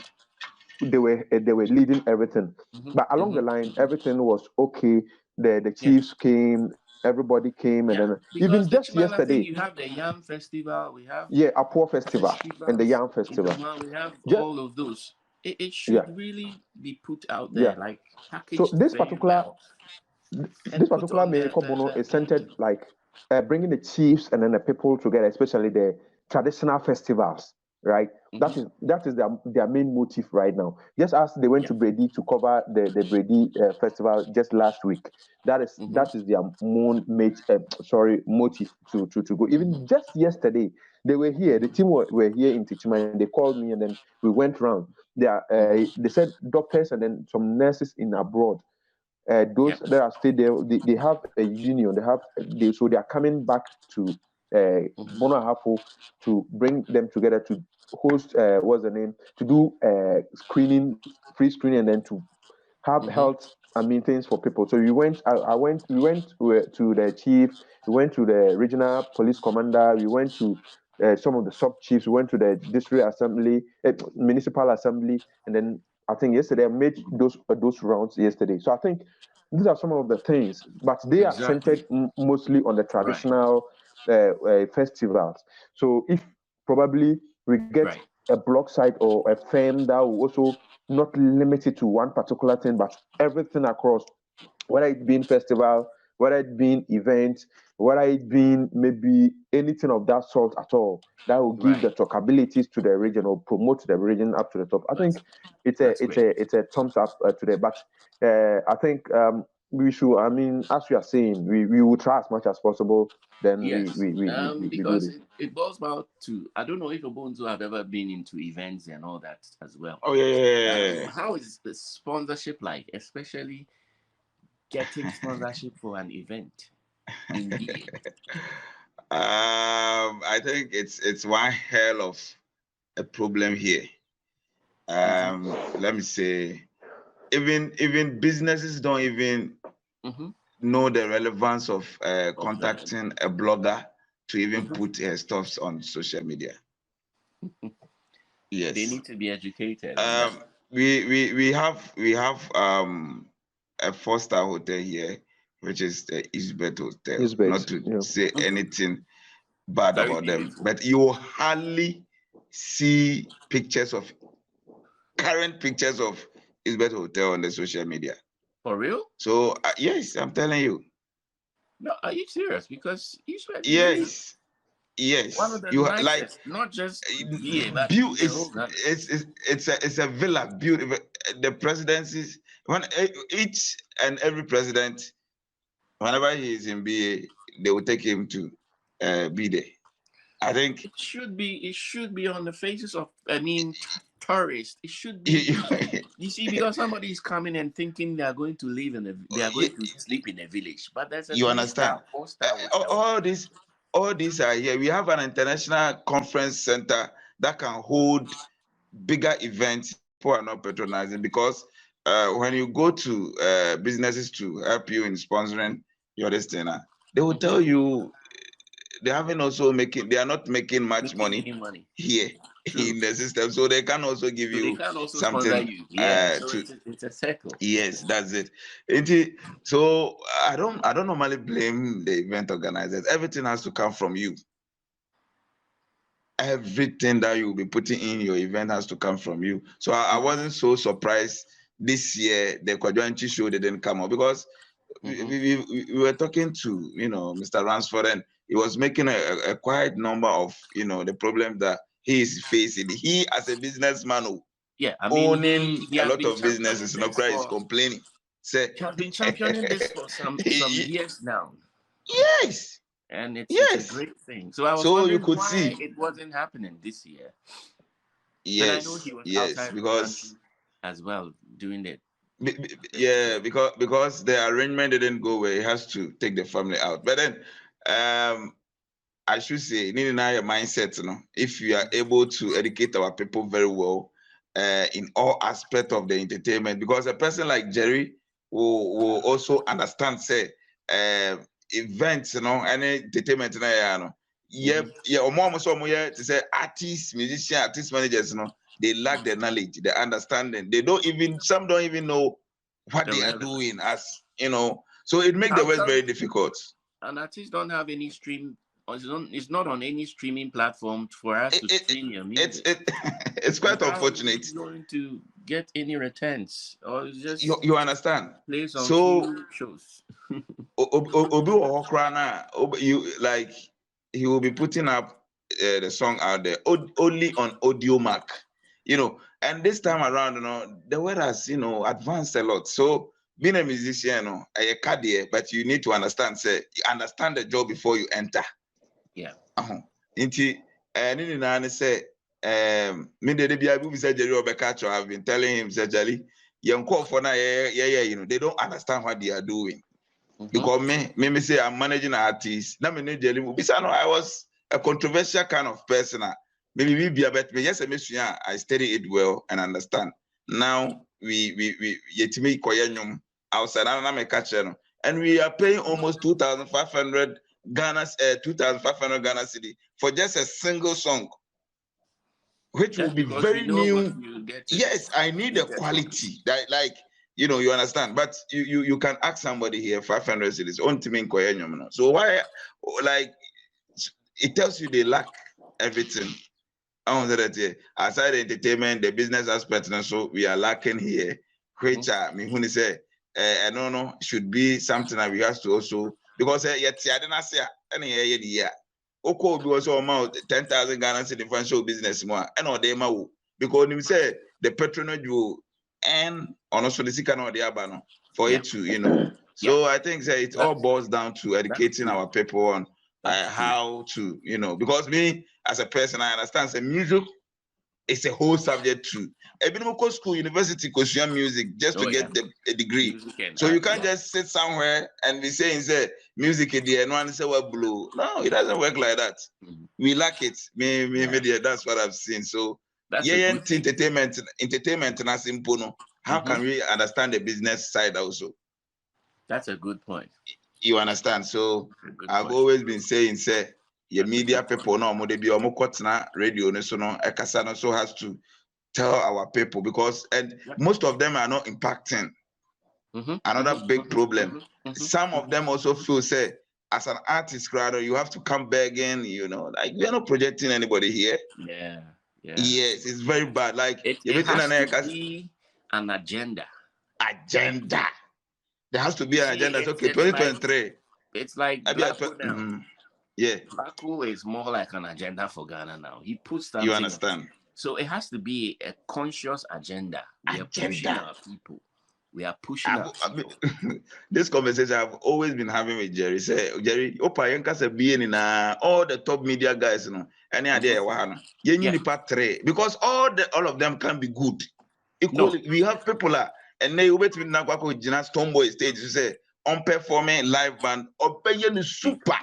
They were leading everything, but along the line, everything was okay. The chiefs came, everybody came, and then even just yesterday, you have the Yam Festival, we have Apua Festival and the Yam Festival. We have all of those. It should really be put out there, like packaged. So this particular Meko Bono is centered like bringing the chiefs and then the people together, especially the traditional festivals. Right, that is their main motive right now. Just as they went to Brady to cover the Brady festival just last week, that is their motive to go. Even just yesterday, they were here. The team were here in Tichima, and they called me, and then we went round. They said doctors and then some nurses in abroad. Those that are still there, they have a union. So they are coming back to Bono Ahafo to bring them together to host to do free screening, and then to have health things for people. So we went to the chief, we went to the regional police commander, we went to some of the sub chiefs, we went to the district assembly, municipal assembly, and then I think yesterday I made those rounds yesterday. So I think these are some of the things, but they are centered mostly on the traditional festivals. So if probably we get a block site or a firm that will also not limited to one particular thing, but everything across, whether it being festival, whether it being event, whether it being maybe anything of that sort at all, that will give the talkabilities to the region or promote the region up to the top. I think it's a thumbs up today. But I think we should. I mean, as you are saying, we will try as much as possible. Then we because it boils down to, I don't know if Obunzu have ever been into events and all that as well. Oh yeah. How is the sponsorship like, especially getting sponsorship for an event? Indeed. I think it's one hell of a problem here. Let me say, even businesses don't even know the relevance of contacting a blogger to even put her stuff on social media. Yes, they need to be educated. We have a 4-star hotel here, which is the Eastbet Hotel. Not to say anything bad about them, but you hardly see current pictures of Eastbet Hotel on the social media. For real? So yes, I'm telling you. No, are you serious? Because Eastbet. Yes. Yes, one of the nicest, like not just here, but it's a villa. Beautiful. The presidencies, each and every president, whenever he is in BA, they will take him to be there. I think it should be on the faces of, tourists. It should be. You see, because somebody is coming and thinking they are going to live they are going to sleep in a village, but there's a you understand. All these are here. We have an international conference center that can hold bigger events. People are not patronizing because when you go to businesses to help you in sponsoring your destiny, they will tell you they are not making much money here in the system, so they can also give you something. It's a circle. Yes, that's it. So I don't normally blame the event organizers. Everything has to come from you. Everything that you will be putting in your event has to come from you. So I wasn't so surprised this year the Kwajuanchi show didn't come up, because we were talking to Mr. Ransford, and he was making a quite number of the problem that he is facing. He as a businessman, owning a lot of businesses, is complaining. He has been championing this for some years now. Yes. And it's a great thing. So I was wondering why it wasn't happening this year. Yes. And I know he was outside because as well doing it. Yeah, because the arrangement didn't go where he has to take the family out. But then I should say, need to know your mindset, if you are able to educate our people very well in all aspects of the entertainment, because a person like Jerry will also understand, say, events, any entertainment, to say artists, musicians, artist managers, they lack the knowledge, the understanding. Some don't even know what they are doing, as so it makes the West very difficult. And artists don't have any stream. It's not on any streaming platform for us to stream your music. It's quite unfortunate. You're going to get any returns, or just you understand? Plays on few shows. He will be putting up the song out there only on Audio Mac, and this time around, the word has advanced a lot. So being a musician, but you need to understand the job before you enter. Yeah. Inti nini na say me de bia bi say Jerry Obekacho have been telling him, say Jerry, young call for now, they don't understand what they are doing. Because me say I'm managing an artist. Now me Jerry, I was a controversial kind of person. Maybe we be about me. Yes, I study it well and understand. Now we yetimi koyenyum outside, and we are paying almost 2,500 Ghana, 2,500 Ghana cedi for just a single song, which will be very new. Yes, I need the quality that, like, you know, you understand. But you can ask somebody here 500 cedis on to. So why, like, it tells you they lack everything. Aside the entertainment, the business aspect, and so we are lacking here, which me say, I don't know, should be something that we have to also, because yet I didn't say any year. Oko be also amount 10,000 Ghana cedi for show business more, and all them out because you say the patronage will earn on also the second or the abano for it to, you know. So I think that it all boils down to educating our people on how to, you know, because me as a person, I understand the music is a whole subject too. Even go school, university, because music just to get a degree. So you can't just sit somewhere and be saying, say, music is there, and one say, well, blue. No, it doesn't work like that. We lack it. Media, that's what I've seen. So, entertainment, and simple. No. How can we understand the business side also? That's a good point. You understand? So, I've always been saying, say, your media people no mo de bi omo kotena radio ne so no ekasa no so has to tell our people, because most of them are not impacting. Another big problem. Some of them also feel say as an artist crowd you have to come begging, you know, like we are not projecting anybody here. Yes, it's very bad. Like it has to be an agenda. There has to be an agenda. It's okay, 2023. It's like Blacko now. Yeah. Blacko is more like an agenda for Ghana now. He puts something. You understand? So it has to be a conscious agenda. We are pushing our people. We are pushing our people. This conversation I've always been having with Jerry. Say, Jerry, Opa Yanka being in all the top media guys, you know, any idea one. Part 3. Because all of them can be good. Equally, we have people and they wait with Nakwako Jinas Tomboy stage to say on performing live band or paying super.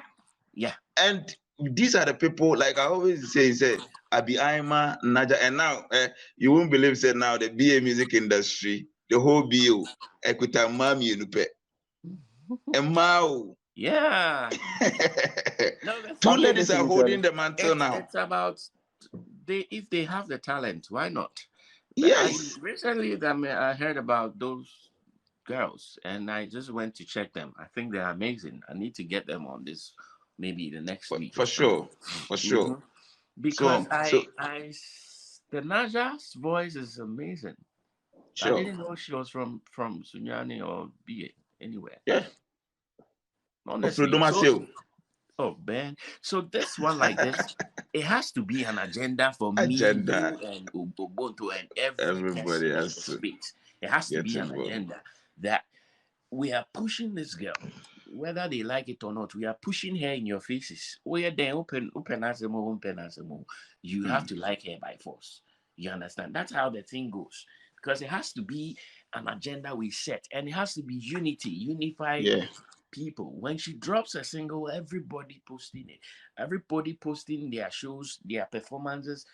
Yeah. And these are the people, like I always say, Abi Aima, Naja, and now you won't believe, say now the BA music industry, the whole BO, Equita Mami Nupe. And Mao. Yeah. Two ladies are holding the mantle now. It's about if they have the talent, why not? Yes. Recently, I heard about those girls, and I just went to check them. I think they're amazing. I need to get them on this, maybe the next week. For sure. Because the Naja's voice is amazing. Sure. I didn't know she was from Sunyani or BA anywhere. Yeah. Honestly. Oh, Ben. So this one like this, it has to be an agenda for me and Ubuntu and everybody has to speak. It has to be an agenda that we are pushing this girl, whether they like it or not. We are pushing her in your faces. We are then open asemo. You have to like her by force. You understand? That's how the thing goes. Because it has to be an agenda we set, and it has to be unified. People. When she drops a single, everybody posting it. Everybody posting their shows, their performances.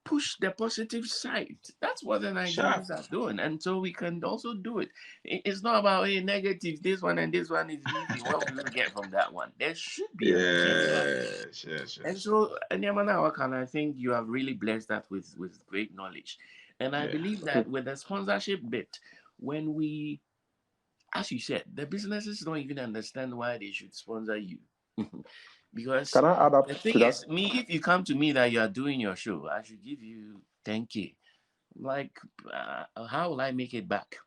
Push the positive side. That's what the Nigerians are doing. And so we can also do it. It's not about negative. This one and this one is easy. What will we get from that one? There should be an agenda. Sure. And so, Nyamana, I think you have really blessed that with great knowledge. And I believe that with the sponsorship bit, when we, as you said, the businesses don't even understand why they should sponsor you. Because can I add up the thing to is, if you come to me that you are doing your show, I should give you 10K. Like, how will I make it back?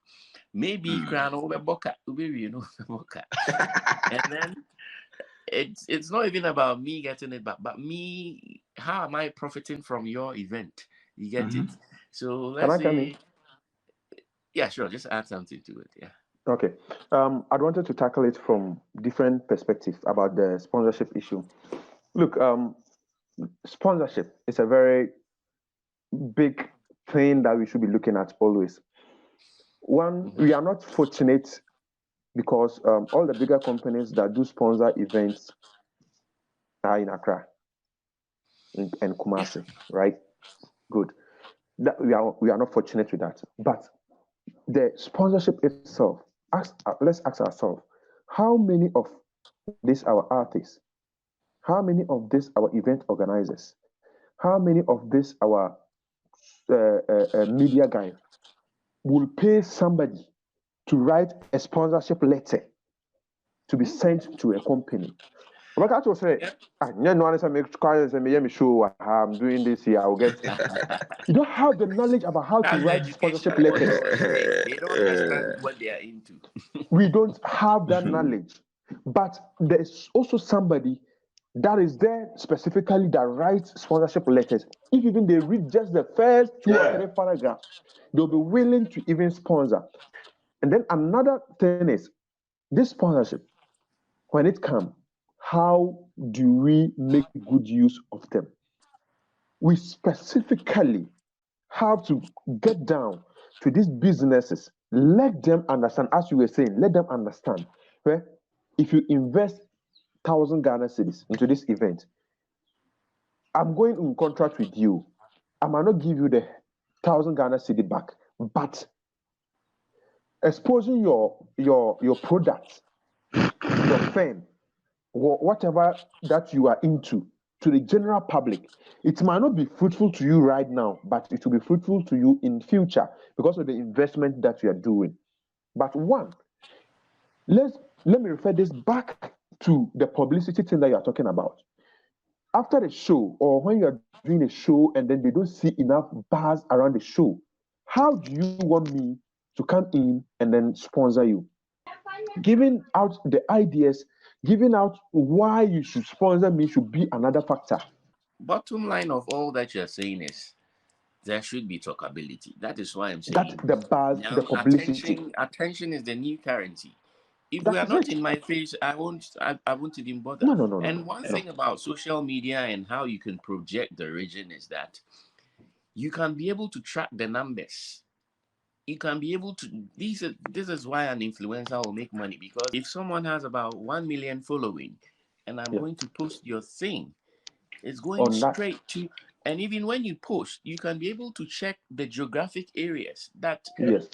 Maybe crown over boca, and then it's not even about me getting it back, but me. How am I profiting from your event? You get it. So let's say, yeah, sure. Just add something to it. Yeah. Okay. I wanted to tackle it from different perspectives about the sponsorship issue. Look, sponsorship is a very big thing that we should be looking at always. One, we are not fortunate because all the bigger companies that do sponsor events are in Accra and Kumasi, right? Good. That we are not fortunate with that. But the sponsorship itself let's ask ourselves, how many of these our artists, how many of these our event organizers, how many of these our media guys will pay somebody to write a sponsorship letter to be sent to a company? But I say, I'm doing this here, I'll get. You don't have the knowledge about how to write sponsorship letters. They don't understand what they are into. We don't have that knowledge. But there's also somebody that is there specifically that writes sponsorship letters. If even they read just the first 2 or 3 paragraphs, they'll be willing to even sponsor. And then another thing is this sponsorship, when it comes, how do we make good use of them? We specifically have to get down to these businesses, let them understand, as you were saying, let them understand where if you invest 1,000 Ghana cedis into this event, I'm going in contract with you. I might not give you the 1,000 Ghana cedi back, but exposing your product, your firm, whatever that you are into, to the general public, it might not be fruitful to you right now, but it will be fruitful to you in future because of the investment that you are doing. But one, let me refer this back to the publicity thing that you are talking about. After the show, or when you are doing a show and then they don't see enough buzz around the show, how do you want me to come in and then sponsor you? Giving out the ideas, giving out why you should sponsor me should be another factor. Bottom line of all that you're saying is there should be talkability. That is why I'm saying That's the buzz, the publicity. Attention is the new currency. If That we are is not it. in my face, I won't even bother. No. And one thing about social media and how you can project the region is that you can be able to track the numbers. You can be able to this is why an influencer will make money, because if someone has about 1 million following and I'm going to post your thing, it's going On that. straight to, and even when you post, you can be able to check the geographic areas that Yes.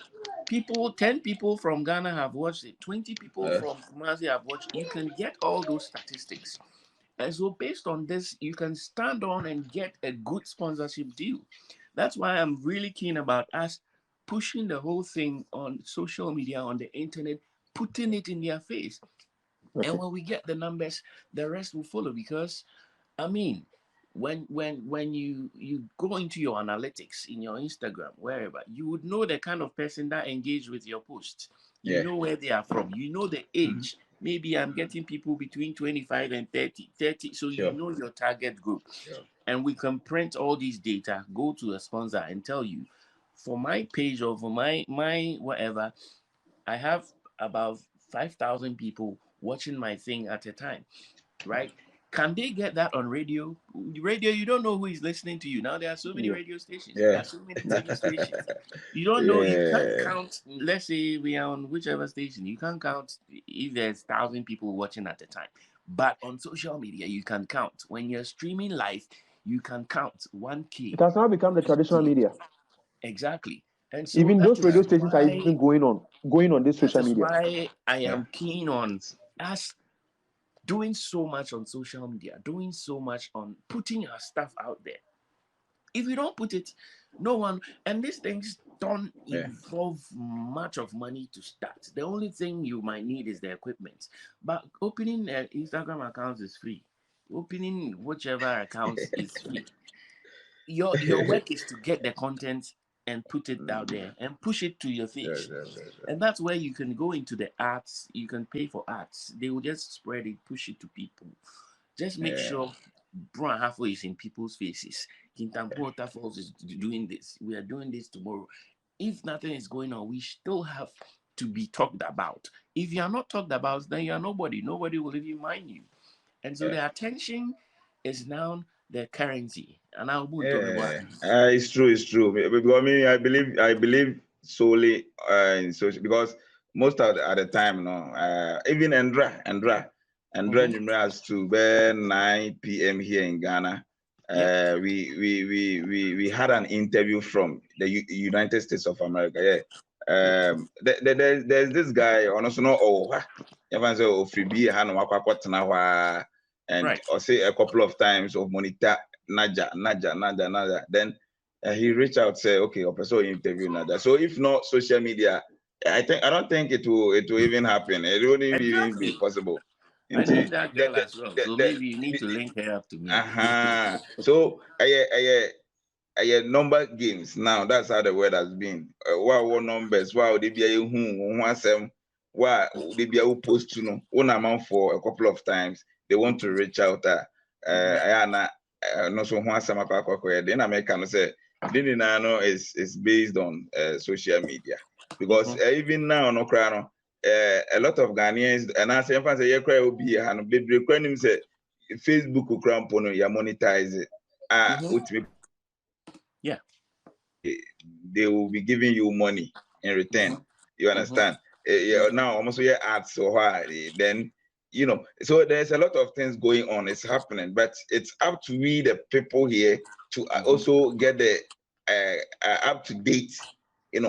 10 people from Ghana have watched it, 20 people from Kumasi have watched. You can get all those statistics. And so based on this, you can stand on and get a good sponsorship deal. That's why I'm really keen about us pushing the whole thing on social media, on the internet, putting it in their face. Okay. And when we get the numbers, the rest will follow. Because I mean, when you go into your analytics in your Instagram, wherever, you would know the kind of person that engaged with your post. You know where they are from. You know the age. Maybe I'm getting people between 25 and 30. So you know your target group. And we can print all these data, go to a sponsor and tell you, for my page or for my whatever, I have about 5,000 people watching my thing at a time, right? Can they get that on radio? Radio, you don't know who is listening to you. Now there are so many radio stations. There are so many TV stations. You don't know. You can't count. Let's say we are on whichever station. You can't count if there's 1,000 people watching at a time. But on social media, you can count. When you're streaming live, you can count 1K. It has now become the traditional media. Exactly. And so even those radio stations are even going on this social media. That's why I am keen on us doing so much on social media, doing so much on putting our stuff out there. If you don't put it, no one, and these things don't involve much of money to start. The only thing you might need is the equipment. But opening an Instagram account is free. Opening whichever account is free. Your work is to get the content and put it out there and push it to your face. And that's where you can go into the arts. You can pay for arts. They will just spread it, push it to people. Just make sure Brown Halfway is in people's faces. Kintampo Waterfalls is doing this. We are doing this tomorrow. If nothing is going on, we still have to be talked about. If you are not talked about, then you are nobody. Nobody will even mind you. And so the attention is now the currency. And I will talk about it. It's true. Because I believe solely in social, because most of at the time, even Andra has to be 9 p.m. here in Ghana. We had an interview from the United States of America. there's this guy also no everyone say freebie and Right. or say a couple of times of monitor Naja. Then he reached out, say, okay, I'll pursue interview Naja. So if not social media, I don't think it will even happen. It won't even be possible. I need that girl as well. So maybe you need to link her up to me. So number games now. That's how the word has been. What numbers? Wow, they be a who wow, they be a post to know one amount for a couple of times. They want to reach out. No so one some then American say is based on social media because even now no cry a lot of Ghanaians and I say you cry will be and baby him say Facebook will cramp on you monetize it. Yeah, they will be giving you money in return. You understand? Now almost ads so high. Then so there's a lot of things going on. It's happening, but it's up to we the people here to also get the up to date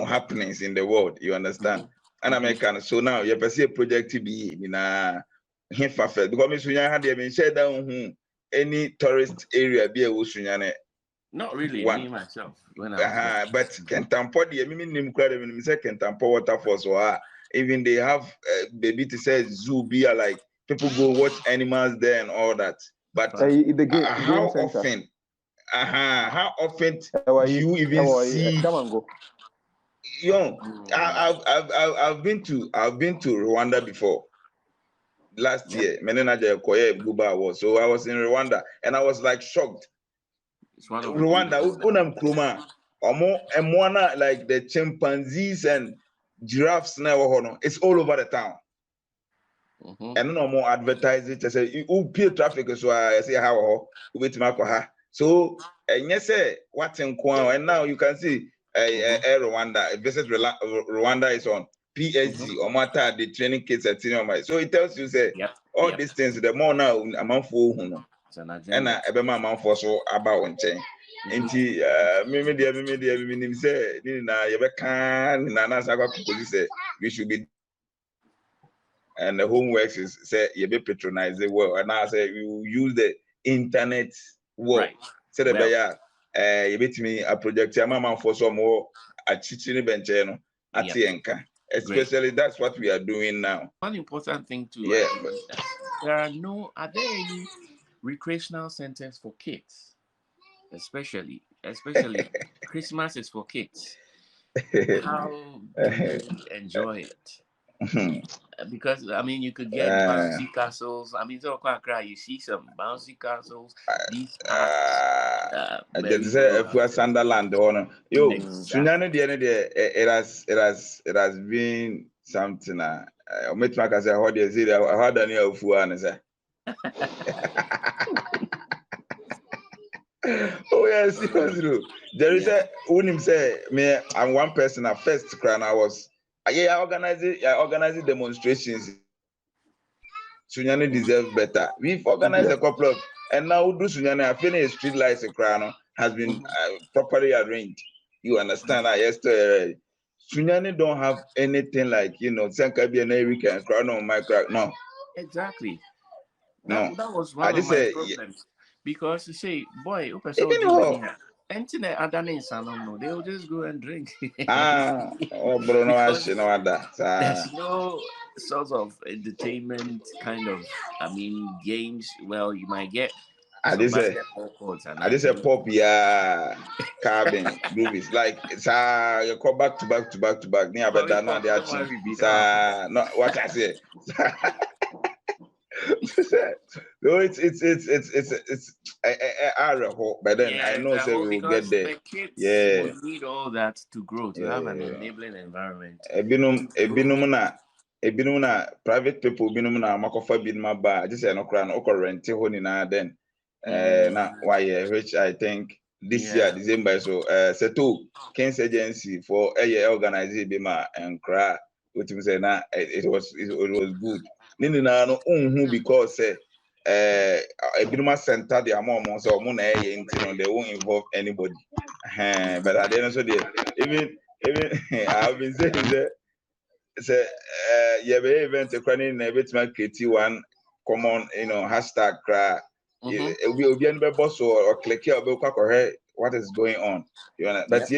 happenings in the world. You understand? And American. So now you see a project to be in a because Miss had been shared down any tourist area be a not really me myself when I but Kentampo the meaning say Kentampo waterfalls or even they have baby to say zoo be like people go watch animals there and all that. But how often do you even see? I've been to Rwanda before. Last year, Menenaja Koye Buba was so I was in Rwanda and I was like shocked. Rwanda, Unam Kruma, Moana like the chimpanzees and giraffes now. It's all over the town. And no more advertising. I say, you pay traffic so I say how wait so and yes, what's in Kwan and now you can see Rwanda. Visit Rwanda is on PSG or Mata the training kids at Tinoma. So it tells you say all these things the more now amount for and Ebema amount for so about one chain. Inti media say na Yebekan na say we should be and the homework is say you be patronize the world and I say you use the internet world. Say the you bet me a project mama for some more a chichini bencheno at Tienka. Especially that's what we are doing now. One important thing too. Are there any recreational centers for kids? Especially Christmas is for kids. How do you enjoy it? Because I mean, you could get bouncy castles. I mean, you see some bouncy castles. These parks. If we are Sunderland, yo, Sunyani it has been something. Met Maka say how they say how Daniel Fuan say. Oh yes, seriously. There is a when him say me I'm one person at first crown I was I organize demonstrations. Sunyani deserves better. We've organized a couple of and now do Sunyani I finished street lights crown has been properly arranged. You understand that yesterday Sunyani don't have anything like Sankabi and Eric crown on my crown. No. Exactly. No. That was one of my problems. Because you say, boy, internet they'll just go and drink. There's no sort of entertainment kind of games. Well, you might get I just say pop cabin movies like it's you call back to back near but now they are no what I say. No, it's but then I know say we will get there. The kids will need all that to grow to have an enabling environment. Ebinum na private people binum na makofa binum ba just say no cry no rent honi na then na why which I think this year December so Seto Kings Agency for organize bima and cry what you say na it was good. Nini na no unhu because Ebinuma center the amount so they won't involve anybody. But at the end of the day, even Even I've been saying that. Say, yeah, be event equaling na bit my create one common, hashtag cry. We be any boss or click here or what is going on. You know, but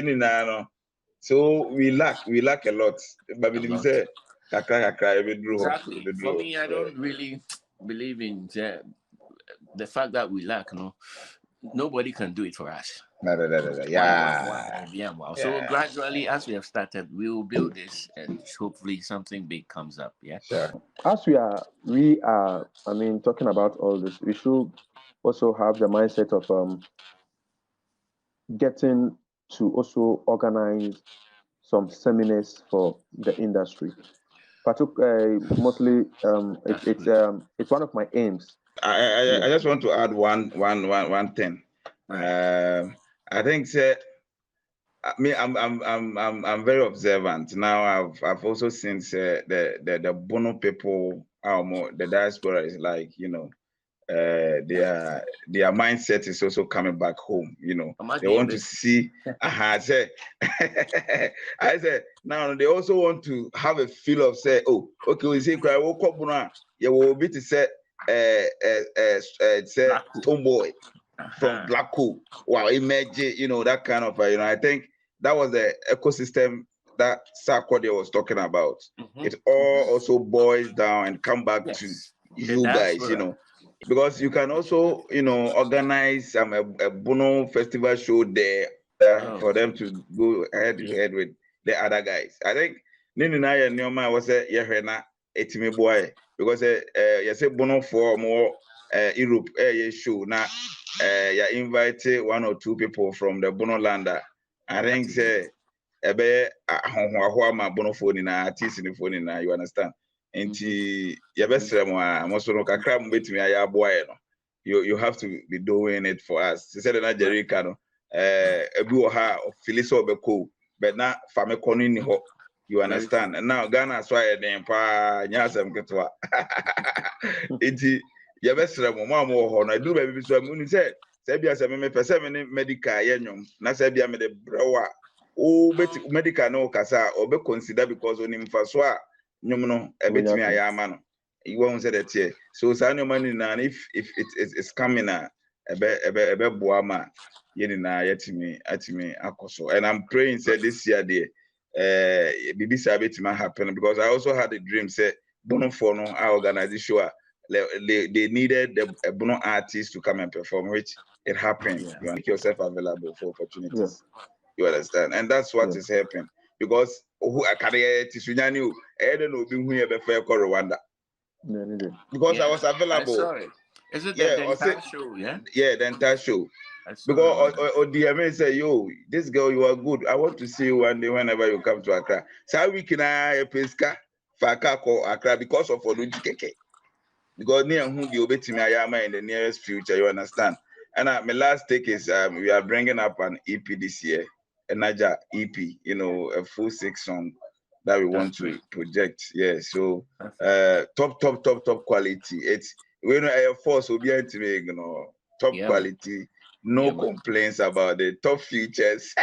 so we lack a lot. But we say kakra every drew. Exactly. For me, I don't really believe in the fact that we lack. No, nobody can do it for us. Yeah. So gradually, as we have started, we will build this, and hopefully something big comes up. Yeah. Sure. As we are, I mean, talking about all this, we should also have the mindset of getting to also organize some seminars for the industry. Mostly, it's one of my aims. I just want to add one thing. Right. I think I'm very observant now. I've also seen the Bono people more the diaspora is like their mindset is also coming back home. They want to see. I said now they also want to have a feel of say, oh, okay, we see cry woke up you will be to say say Tomboy from Blackpool. Wow, imagine that kind of I think that was the ecosystem that Sarkodie was talking about. It all also boils down and come back to you guys, because you can also organize a Bono festival show there for them to go head to head with the other guys. I think Nini Naya Nyoma was a Yahena Etime boy because you say Bono for more Europe show now. You invited 1 or 2 people from the Bono lander. I think say ebe ahohoahoa ma Bono phone na artist in the phone na, you understand. Nti yebesere mo a mo so no kakra mo betimi aya aboa no. You have to be doing it for us. She said na Jerica no ebi wo ha Phyllis obeko but na fame kono ni ho. You understand. And now Ghana so aye den pa nyasem ketwa. Nti yebesere mo mo ho na duru ba bi so mu ni say bia se me pese me medical yenyom na say bia me de brewa o beti medical no kasa o be consider because oni mfaso a nyom no ebetimi aya ama no you won't say that here. So say money na if it's coming ebe boa ma yeni na yetimi atimi akoso. And I'm praying say this year there bibi say betimi happen because I also had a dream say Bono for no our organization they needed a Bono artist to come and perform, which it happened. You make yourself available for opportunities. You understand? And that's what is happening. Because who I can't Tisunyani, I don't know who you ever for Rwanda. Because I was available. Sorry. Is it the entire show? Yeah, the entire show. Because or DMA say, yo, this girl, you are good. I want to see you one day whenever you come to Accra. So we can pesca Faka ko Accra because of Olujikeke. Because near whom you bet me Ayama in the nearest future, you understand. And my last take is we are bringing up an EP this year, a Naja EP, a full 6 song that we want to project. Yeah, so top quality. It's Air Force will be top quality. No complaints about the top features.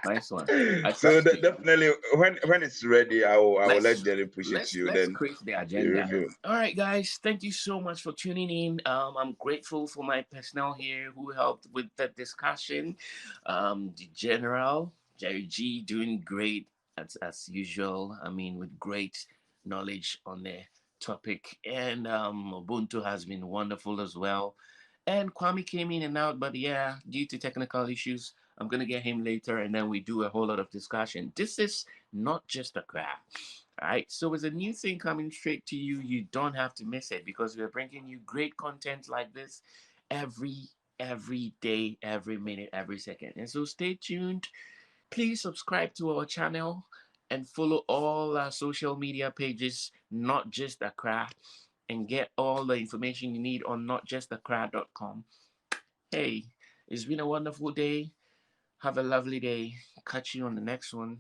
Nice one. So definitely, when it's ready, I will let Jerry push it to you. Then create the agenda. All right, guys. Thank you so much for tuning in. I'm grateful for my personnel here who helped with the discussion. The General Jerry G doing great as usual. I mean, with great knowledge on the topic, and Ubuntu has been wonderful as well. And Kwame came in and out, but due to technical issues, I'm going to get him later, and then we do a whole lot of discussion. This is not just a crap. All right, so it's a new thing coming straight to you. You don't have to miss it because we're bringing you great content like this every day, every minute, every second. And so stay tuned. Please subscribe to our channel and follow all our social media pages, Not Just Accra, and get all the information you need on notjustaccra.com. Hey, it's been a wonderful day. Have a lovely day. Catch you on the next one.